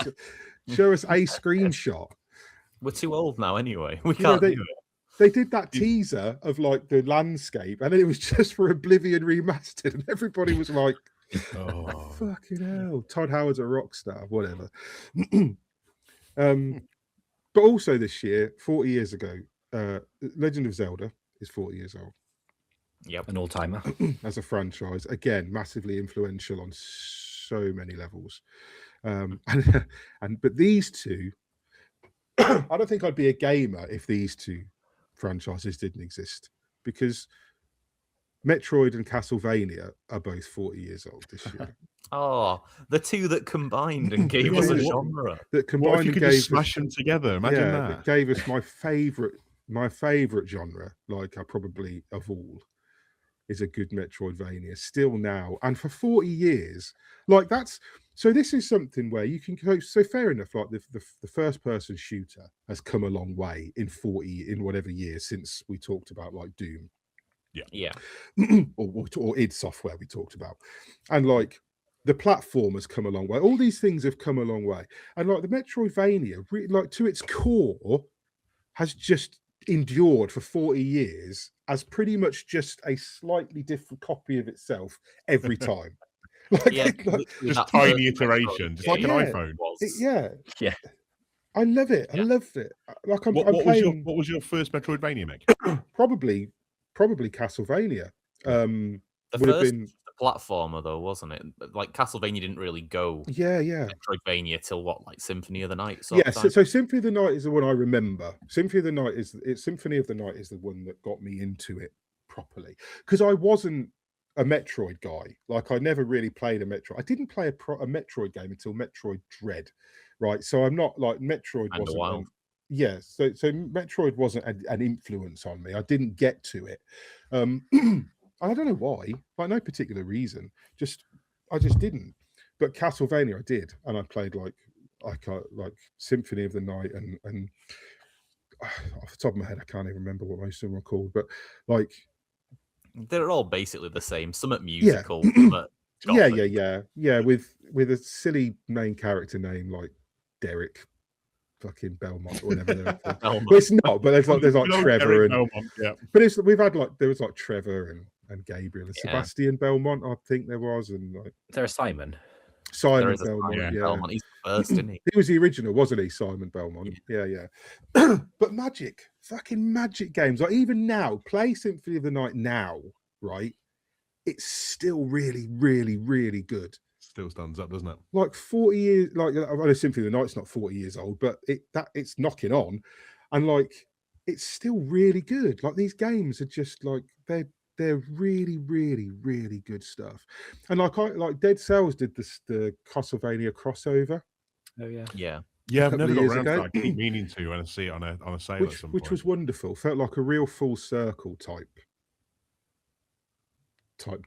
Show us a screenshot. We're too old now anyway. We You know, can't do it. They did that teaser of like the landscape, and then it was just for Oblivion remastered, and everybody was like, Oh. "Fucking hell!" Todd Howard's a rock star, whatever. But also this year, 40 years ago, Legend of Zelda is 40 years old Yep. An all-timer. as a franchise. Again, massively influential on so many levels. But these two, I don't think I'd be a gamer if these two franchises didn't exist, because Metroid and Castlevania are both 40 years old this year. Oh, the two that combined and gave us a Yeah. genre. That What if combined you and could gave just us, smash them together? Imagine that that. gave us my favorite genre, like I probably of all, is a good Metroidvania still now, and for 40 years, like that's. So this is something where you can go. So fair enough, like the first person shooter has come a long way in whatever years since we talked about like Doom. Yeah. or id Software we talked about, and like the platform has come a long way. All these things have come a long way, and like the Metroidvania, like to its core, has just endured for 40 years as pretty much just a slightly different copy of itself every time. Like, Yeah. like, literally Just that tiny first iterations, Metroid like an game iPhone. was- yeah, Yeah. I love it. I Yeah. loved it. Like I'm What playing was your first Metroidvania, Mick? probably Castlevania. The would have first been platformer though, wasn't it? Like Castlevania didn't really go yeah. Metroidvania till what, like Symphony of the Night? Yeah, so Symphony of the Night is the one I remember. Symphony of the Night is the one that got me into it properly, because I wasn't a Metroid guy. Like I never really played a Metroid. I didn't play a Metroid game until Metroid Dread, right? So I'm not like Metroid And wasn't. Wild. yeah, so Metroid wasn't an influence on me. I didn't get to it. I don't know why, like no particular reason. I just didn't. But Castlevania I did, and I played like Symphony of the Night and off the top of my head I can't even remember what most of them were called, but like they're all basically the same. Some at musical, but yeah, with a silly main character name like Derek fucking Belmont or whatever they're called. Well, it's not, but there's like Trevor and Belmont, yeah. But we've had like there was like Trevor and Gabriel and Sebastian Belmont, I think there was, and like is there a Simon Belmont, Belmont. He's the first, isn't he? He was the original, wasn't he, Simon Belmont? Yeah. But fucking magic games, like even now, play Symphony of the Night now, right? It's still really, really, really good. Still stands up, doesn't it? Like 40 years, like I know Symphony of the Night's not 40 years old, but it's knocking on, and like it's still really good. Like these games are just like they're really, really, really good stuff. And like Dead Cells did the Castlevania crossover. Oh yeah. I've never got around to that. I keep meaning to, and I see it on a sale at some point. Which was wonderful. Felt like a real full circle type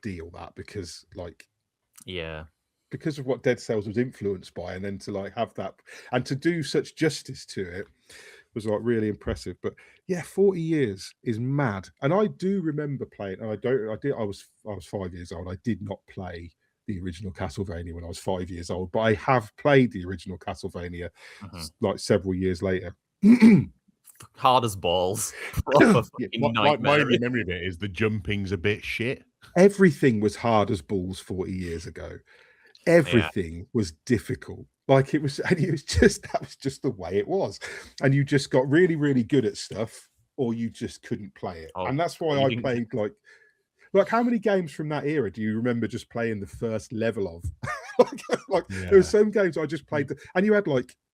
deal, that, because like because of what Dead Cells was influenced by, and then to like have that and to do such justice to it was like really impressive. But yeah, 40 years is mad. And I do remember playing, and I was 5 years old. I did not play the original Castlevania when I was 5 years old, but I have played the original Castlevania like several years later. Hard as balls. My only memory of it is the jumping's a bit shit. Everything was hard as balls 40 years ago. Everything was difficult. Like it was just that was just the way it was, and you just got really, really good at stuff, or you just couldn't play it. And that's why I played like how many games from that era do you remember just playing the first level of? There were some games I just played, and you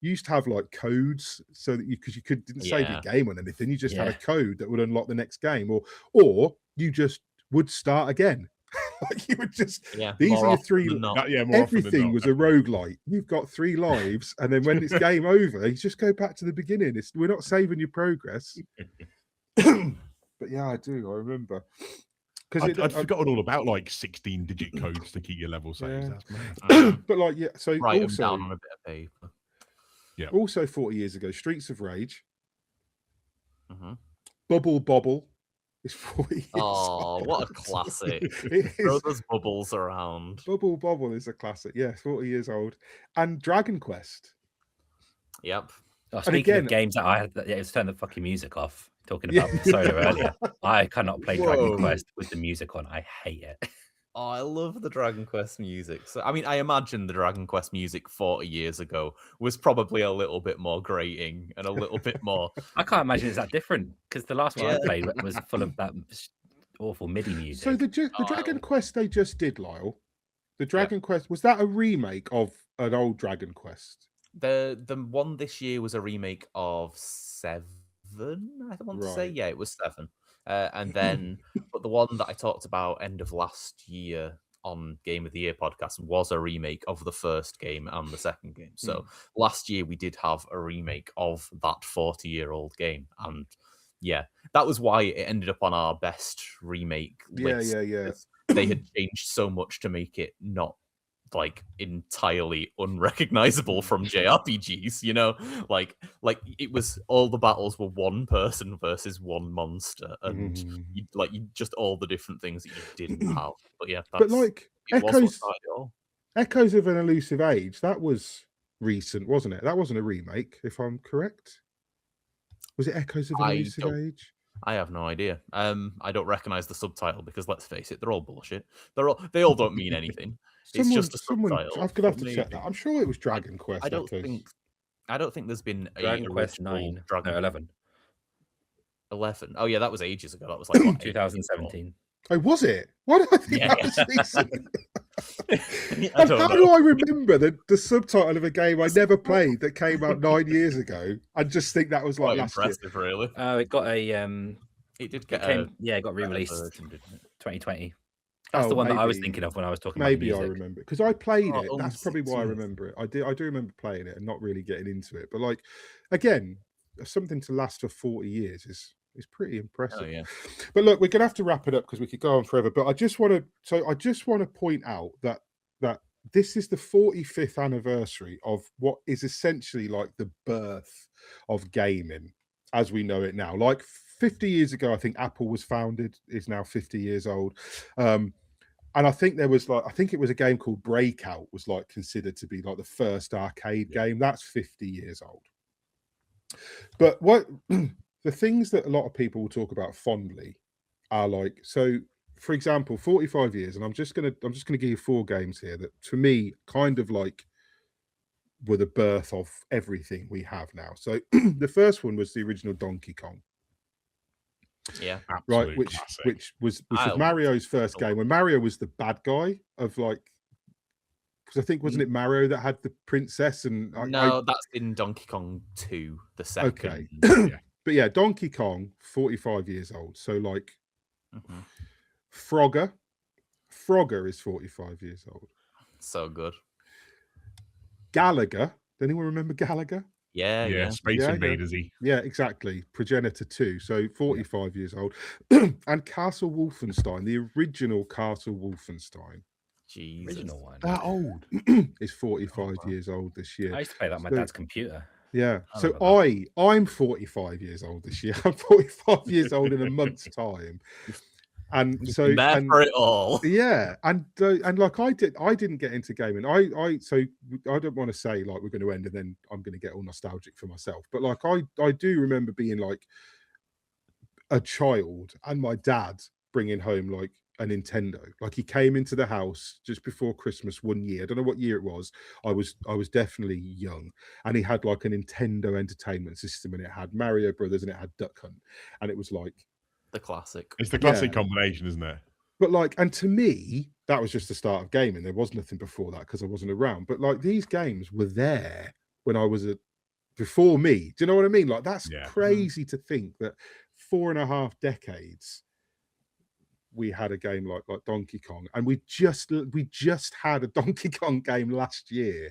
used to have like codes so that because you didn't save your game on anything, you just had a code that would unlock the next game, or you just would start again. Like you would just these are your three. Everything was a roguelite. You've got 3 lives, and then when it's game over, you just go back to the beginning. We're not saving your progress. But yeah, I do. I remember because I'd forgotten all about like 16-digit codes to keep your level saves. That's mad. But like so write also, them down on a bit of paper. Yeah. Also 40 years ago, Streets of Rage. Bubble Bobble. Is 40 years old. What a classic. Throw those bubbles around. Bubble Bobble is a classic. Yeah, 40 years old. And Dragon Quest. Yep. Speaking of games that I had, it's turned the fucking music off. Talking about Persona earlier. I cannot play Dragon Quest with the music on. I hate it. Oh, I love the Dragon Quest music. So, I mean, I imagine the Dragon Quest music 40 years ago was probably a little bit more grating and a little bit more. I can't imagine it's that different because the last one I played was full of that awful MIDI music. So the Dragon Quest they just did, Lyle. The Dragon Quest, was that a remake of an old Dragon Quest? The one this year was a remake of 7. I want to say, it was 7. And then, but the one that I talked about end of last year on Game of the Year podcast was a remake of the first game and the second game. So last year we did have a remake of that 40-year-old game. And that was why it ended up on our best remake list. Yeah. They had changed so much to make it not like entirely unrecognizable from JRPGs, you know, like it was all the battles were one person versus one monster, and you just all the different things that you didn't have. But but like Echoes of an Elusive Age, that was recent, wasn't it? That wasn't a remake, if I'm correct. Was it Echoes of an Elusive Age? I have no idea. I don't recognize the subtitle because let's face it, they're all bullshit. They all don't mean anything. It's just a subtitle. I'm gonna have to check that. I'm sure it was Dragon Quest. I don't think there's been Dragon Quest 9. No, 11. 11. Oh yeah, that was ages ago. That was like what, 2017. Oh, was it? Why did I think that was recent? How do I remember the subtitle of a game I never played that came out 9 years ago? I just think that was like last impressive, year. Really. It got a it did get it got re-released version, 2020. That's the one that I was thinking of when I was talking maybe about music. I remember because I played it. That's probably why I remember it. I do remember playing it and not really getting into it. But like again, something to last for 40 years is pretty impressive. Oh, yeah. But look, we're gonna have to wrap it up because we could go on forever. But I just want to point out that this is the 45th anniversary of what is essentially like the birth of gaming as we know it now. Like 50 years ago, I think Apple was founded, is now 50 years old. And I think there was I think it was a game called Breakout was like considered to be like the first arcade game. That's 50 years old. But what the things that a lot of people will talk about fondly are like, so for example, 45 years, and I'm just gonna give you 4 games here that to me kind of like were the birth of everything we have now. So the first one was the original Donkey Kong. Yeah, right, which was Mario's first game, when Mario was the bad guy of like, because I think wasn't it Mario that had the princess and that's in Donkey Kong 2, the second. Okay. But yeah, Donkey Kong, 45 years old. So like Frogger is 45 years old. So good. Gallagher, does anyone remember Gallagher? Yeah. Space Invaders. Yeah, exactly. Progenitor 2, so 45 years old. And Castle Wolfenstein, the original Castle Wolfenstein. Jesus. Original one. That old is 45 years old this year. I used to play that on my dad's computer. Yeah. So I'm 45 years old this year. I'm 45 years old in a month's time. And so for it all. Yeah. And like I didn't get into gaming. So I don't want to say like we're going to end and then I'm going to get all nostalgic for myself. But like I do remember being like a child and my dad bringing home like a Nintendo. Like he came into the house just before Christmas one year. I don't know what year it was. I was definitely young, and he had like a Nintendo Entertainment System, and it had Mario Brothers and it had Duck Hunt, and it was like the classic. It's the classic combination, isn't it? But like, and to me, that was just the start of gaming. There was nothing before that because I wasn't around. But like, these games were there when I was before me. Do you know what I mean? Like, that's crazy to think that 4.5 decades we had a game like Donkey Kong, and we just had a Donkey Kong game last year.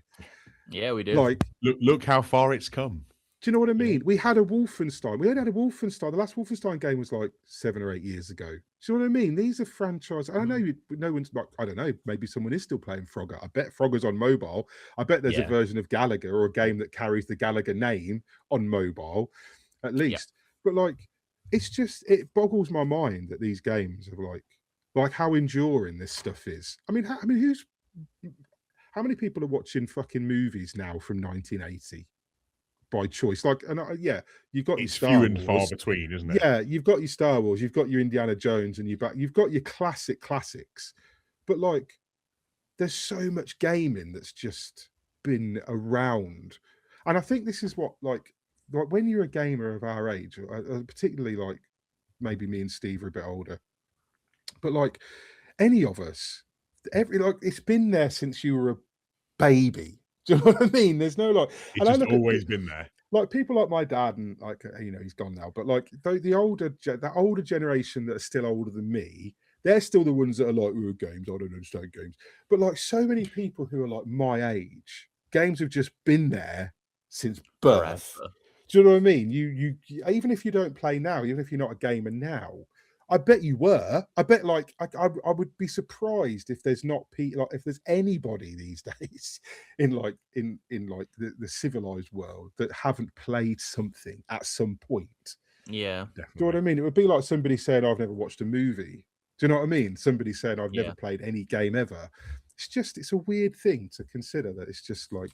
Yeah, we did. Like, look how far it's come. Do you know what I mean? Yeah. We had a Wolfenstein. We only had a Wolfenstein. The last Wolfenstein game was like 7 or 8 years ago. Do you know what I mean? These are franchises. I know no one's like, I don't know, maybe someone is still playing Frogger. I bet Frogger's on mobile. I bet there's a version of Gallagher or a game that carries the Gallagher name on mobile, at least. Yeah. But like, it's just, it boggles my mind that these games are like how enduring this stuff is. I mean, how many people are watching fucking movies now from 1980 by choice? Like, and you've got your Star Wars. Few and far between, isn't it? Yeah, you've got your Star Wars, you've got your Indiana Jones, and you've got your classics. But like, there's so much gaming that's just been around, and I think this is what like when you're a gamer of our age, particularly like maybe me and Steve are a bit older, but like any of us, it's been there since you were a baby. Do you know what I mean? There's no like, it's just always been there. Like people like my dad, and like he's gone now, but like the older generation that are still older than me, they're still the ones that are like, oh, games, I don't understand games. But like so many people who are like my age, games have just been there since birth. Forever. Do you know what I mean? You even if you don't play now, even if you're not a gamer now, I bet you were. I bet like I would be surprised if there's not if there's anybody these days in the civilized world that haven't played something at some point. Yeah. Definitely. Do you know what I mean? It would be like somebody saying I've never watched a movie. Do you know what I mean? Somebody saying I've never played any game ever. It's a weird thing to consider that it's just like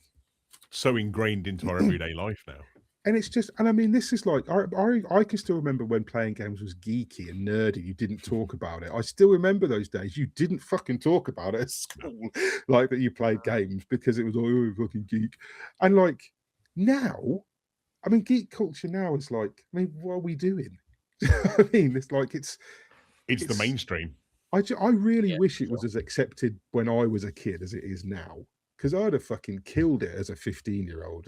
so ingrained into our everyday life now. And it's just, and I mean, this is like, I can still remember when playing games was geeky and nerdy. You didn't talk about it. I still remember those days. You didn't fucking talk about it at school, like that you played games because it was oh fucking geek. And like now, I mean, geek culture now is like, I mean, what are we doing? I mean, it's like it's the mainstream. I really wish it was as accepted when I was a kid as it is now. Because I'd have fucking killed it as a 15-year-old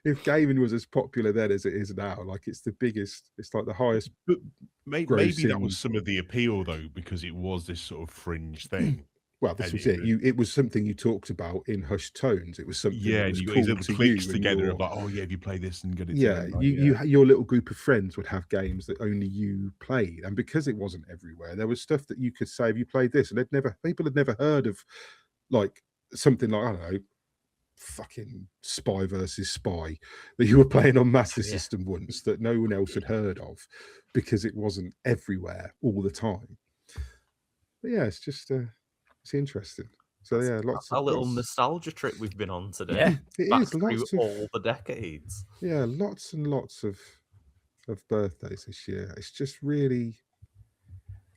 if gaming was as popular then as it is now. Like it's the biggest, it's like the highest. But maybe that was some of the appeal though, because it was this sort of fringe thing. Well, this was it. It was something you talked about in hushed tones. It was something that was you got cool these little to cliques you together of like, oh yeah, if you play this and get it. Yeah, your little group of friends would have games that only you played, and because it wasn't everywhere, there was stuff that you could say, "Have you played this?" And people had never heard of, like something like, I don't know, fucking Spy versus Spy that you were playing on Master System once that no one else had heard of because it wasn't everywhere all the time. But yeah, it's just it's interesting. So yeah, lots of little nostalgia trip we've been on today. Yeah, it Back is through all the decades. Yeah, lots and lots of birthdays this year. It's just really.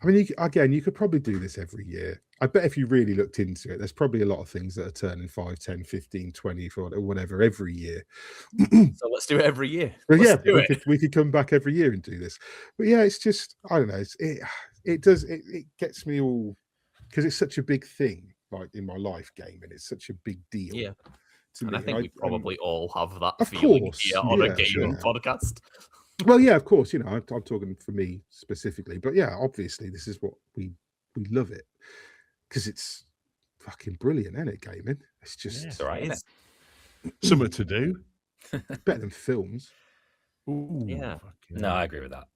I mean, you could probably do this every year. I bet if you really looked into it, there's probably a lot of things that are turning 5, 10, 15, 20, or whatever every year. So let's do it every year. We could come back every year and do this. But yeah, it's just, I don't know. It gets me all, because it's such a big thing, like in my life, gaming. It's such a big deal. Yeah. And I think we probably all have that of feeling course, here on a gaming podcast. Well, yeah, of course, I'm talking for me specifically, but yeah, obviously this is what we love it because it's fucking brilliant, isn't it? Gaming, it's just it's right, isn't it? Something to do. Better than films. Ooh, yeah. No, I agree with that.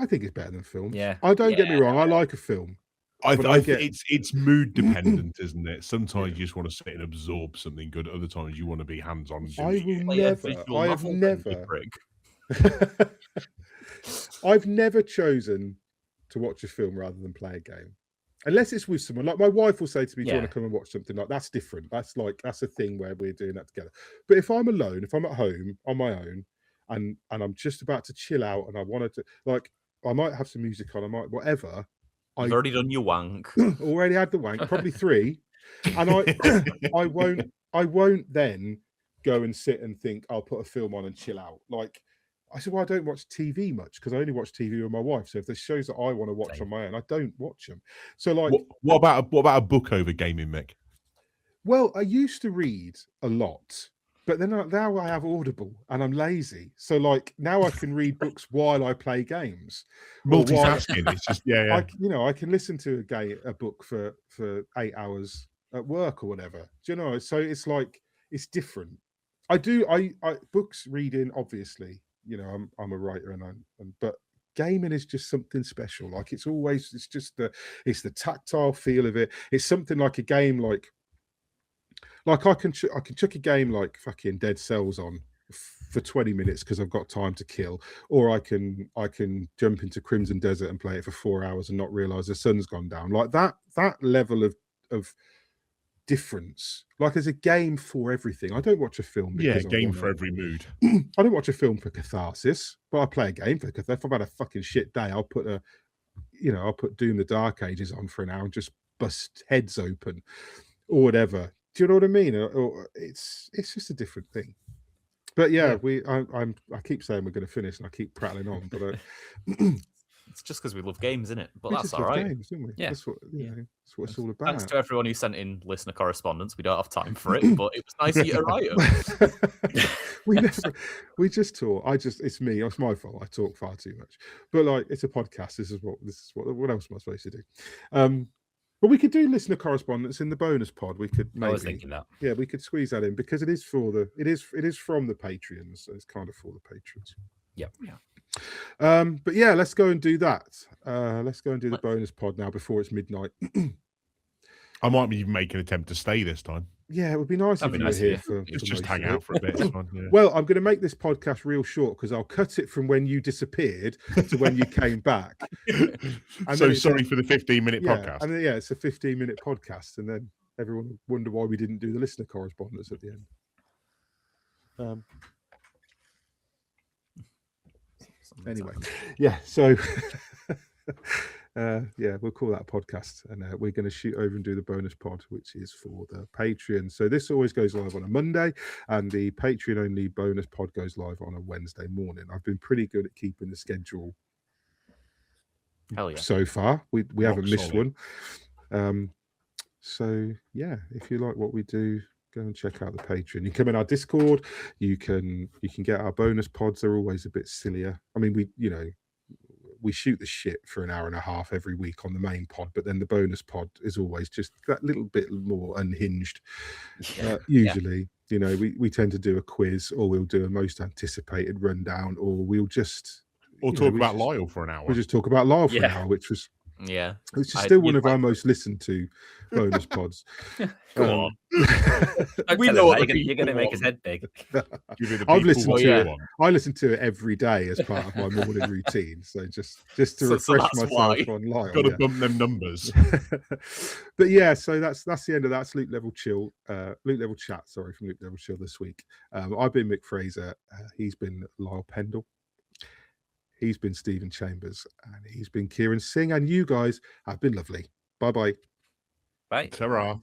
I think it's better than films. Yeah, I don't get me wrong. I like a film. I think it's mood dependent, isn't it? Sometimes you just want to sit and absorb something good. Other times you want to be hands on. I've never chosen to watch a film rather than play a game, unless it's with someone. Like my wife will say to me, "Do you want to come and watch something?" Like that's different. That's a thing where we're doing that together. But if I'm alone, if I'm at home on my own, and I'm just about to chill out, and I wanted to, like, I might have some music on, I might whatever. I've already done your wank. Already had the wank, probably 3, and I won't then go and sit and think I'll put a film on and chill out. Like I said, well, I don't watch TV much because I only watch TV with my wife. So if there's shows that I want to watch on my own, I don't watch them. So like, what about a book over gaming, Mick? Well, I used to read a lot. But then now I have Audible and I'm lazy. So like now I can read books while I play games. Multitasking. It's just I can listen to a book for 8 hours at work or whatever. Do you know? So it's like it's different. I books reading, obviously, I'm a writer but gaming is just something special. Like it's the tactile feel of it. It's something like a game like I can chuck a game like fucking Dead Cells on for 20 minutes because I've got time to kill, or I can jump into Crimson Desert and play it for 4 hours and not realize the sun's gone down. Like that level of difference. Like there's a game for everything. I don't watch a film. Game for every mood. I don't watch a film for catharsis, but I play a game for catharsis. If I've had a fucking shit day, I'll put Doom the Dark Ages on for an hour and just bust heads open or whatever. Do you know what I mean? Or it's just a different thing. But yeah. I keep saying we're going to finish, and I keep prattling on. But it's just because we love games, isn't it? But that's all right. Games, don't we? Yeah, that's what it's all about. Thanks to everyone who sent in listener correspondence. We don't have time for it, but it was nice of you to write them. we just talk. It's me. It's my fault. I talk far too much. But like, it's a podcast. This is what else am I supposed to do? But we could do listener correspondence in the bonus pod. We could maybe. I was thinking that. Yeah, we could squeeze that in because it is from the Patreons, so it's kind of for the patrons. Yeah. But yeah, let's go and do that. Let's go and do the bonus pod now before it's midnight. I might be making an attempt to stay this time. Yeah, it would be nice if you were here for just hang out for a bit. Yeah. Well, I'm going to make this podcast real short because I'll cut it from when you disappeared to when you came back. And so sorry for the 15-minute podcast. And then, it's a 15-minute podcast, and then everyone will wonder why we didn't do the listener correspondence at the end. Anyway, yeah. So. We'll call that a podcast, and we're going to shoot over and do the bonus pod, which is for the Patreon. So this always goes live on a Monday, and the Patreon only bonus pod goes live on a Wednesday morning. I've been pretty good at keeping the schedule. Hell yeah. So far, we haven't missed one. So yeah, if you like what we do, go and check out the Patreon. You come in our Discord. You can get our bonus pods. They're always a bit sillier. I mean, we shoot the shit for an hour and a half every week on the main pod, but then the bonus pod is always just that little bit more unhinged. Usually, you know, we tend to do a quiz, or we'll do a most anticipated rundown, or we'll just talk about Lyle for an hour. We'll just talk about Lyle for an hour, which is still one of our most listened to bonus pods. Go on. We know what you're going to make his head big. I listen to it every day as part of my morning routine. So just to refresh myself on Lyle. Got to bump them numbers. But yeah, so that's the end of that. It's Loot Level Chat. Sorry, from Loot Level Chill this week. I've been Mick Fraser. He's been Lyle Pendle. He's been Stephen Chambers, and he's been Kieran Singh, and you guys have been lovely. Bye-bye. Bye. Ta-ra.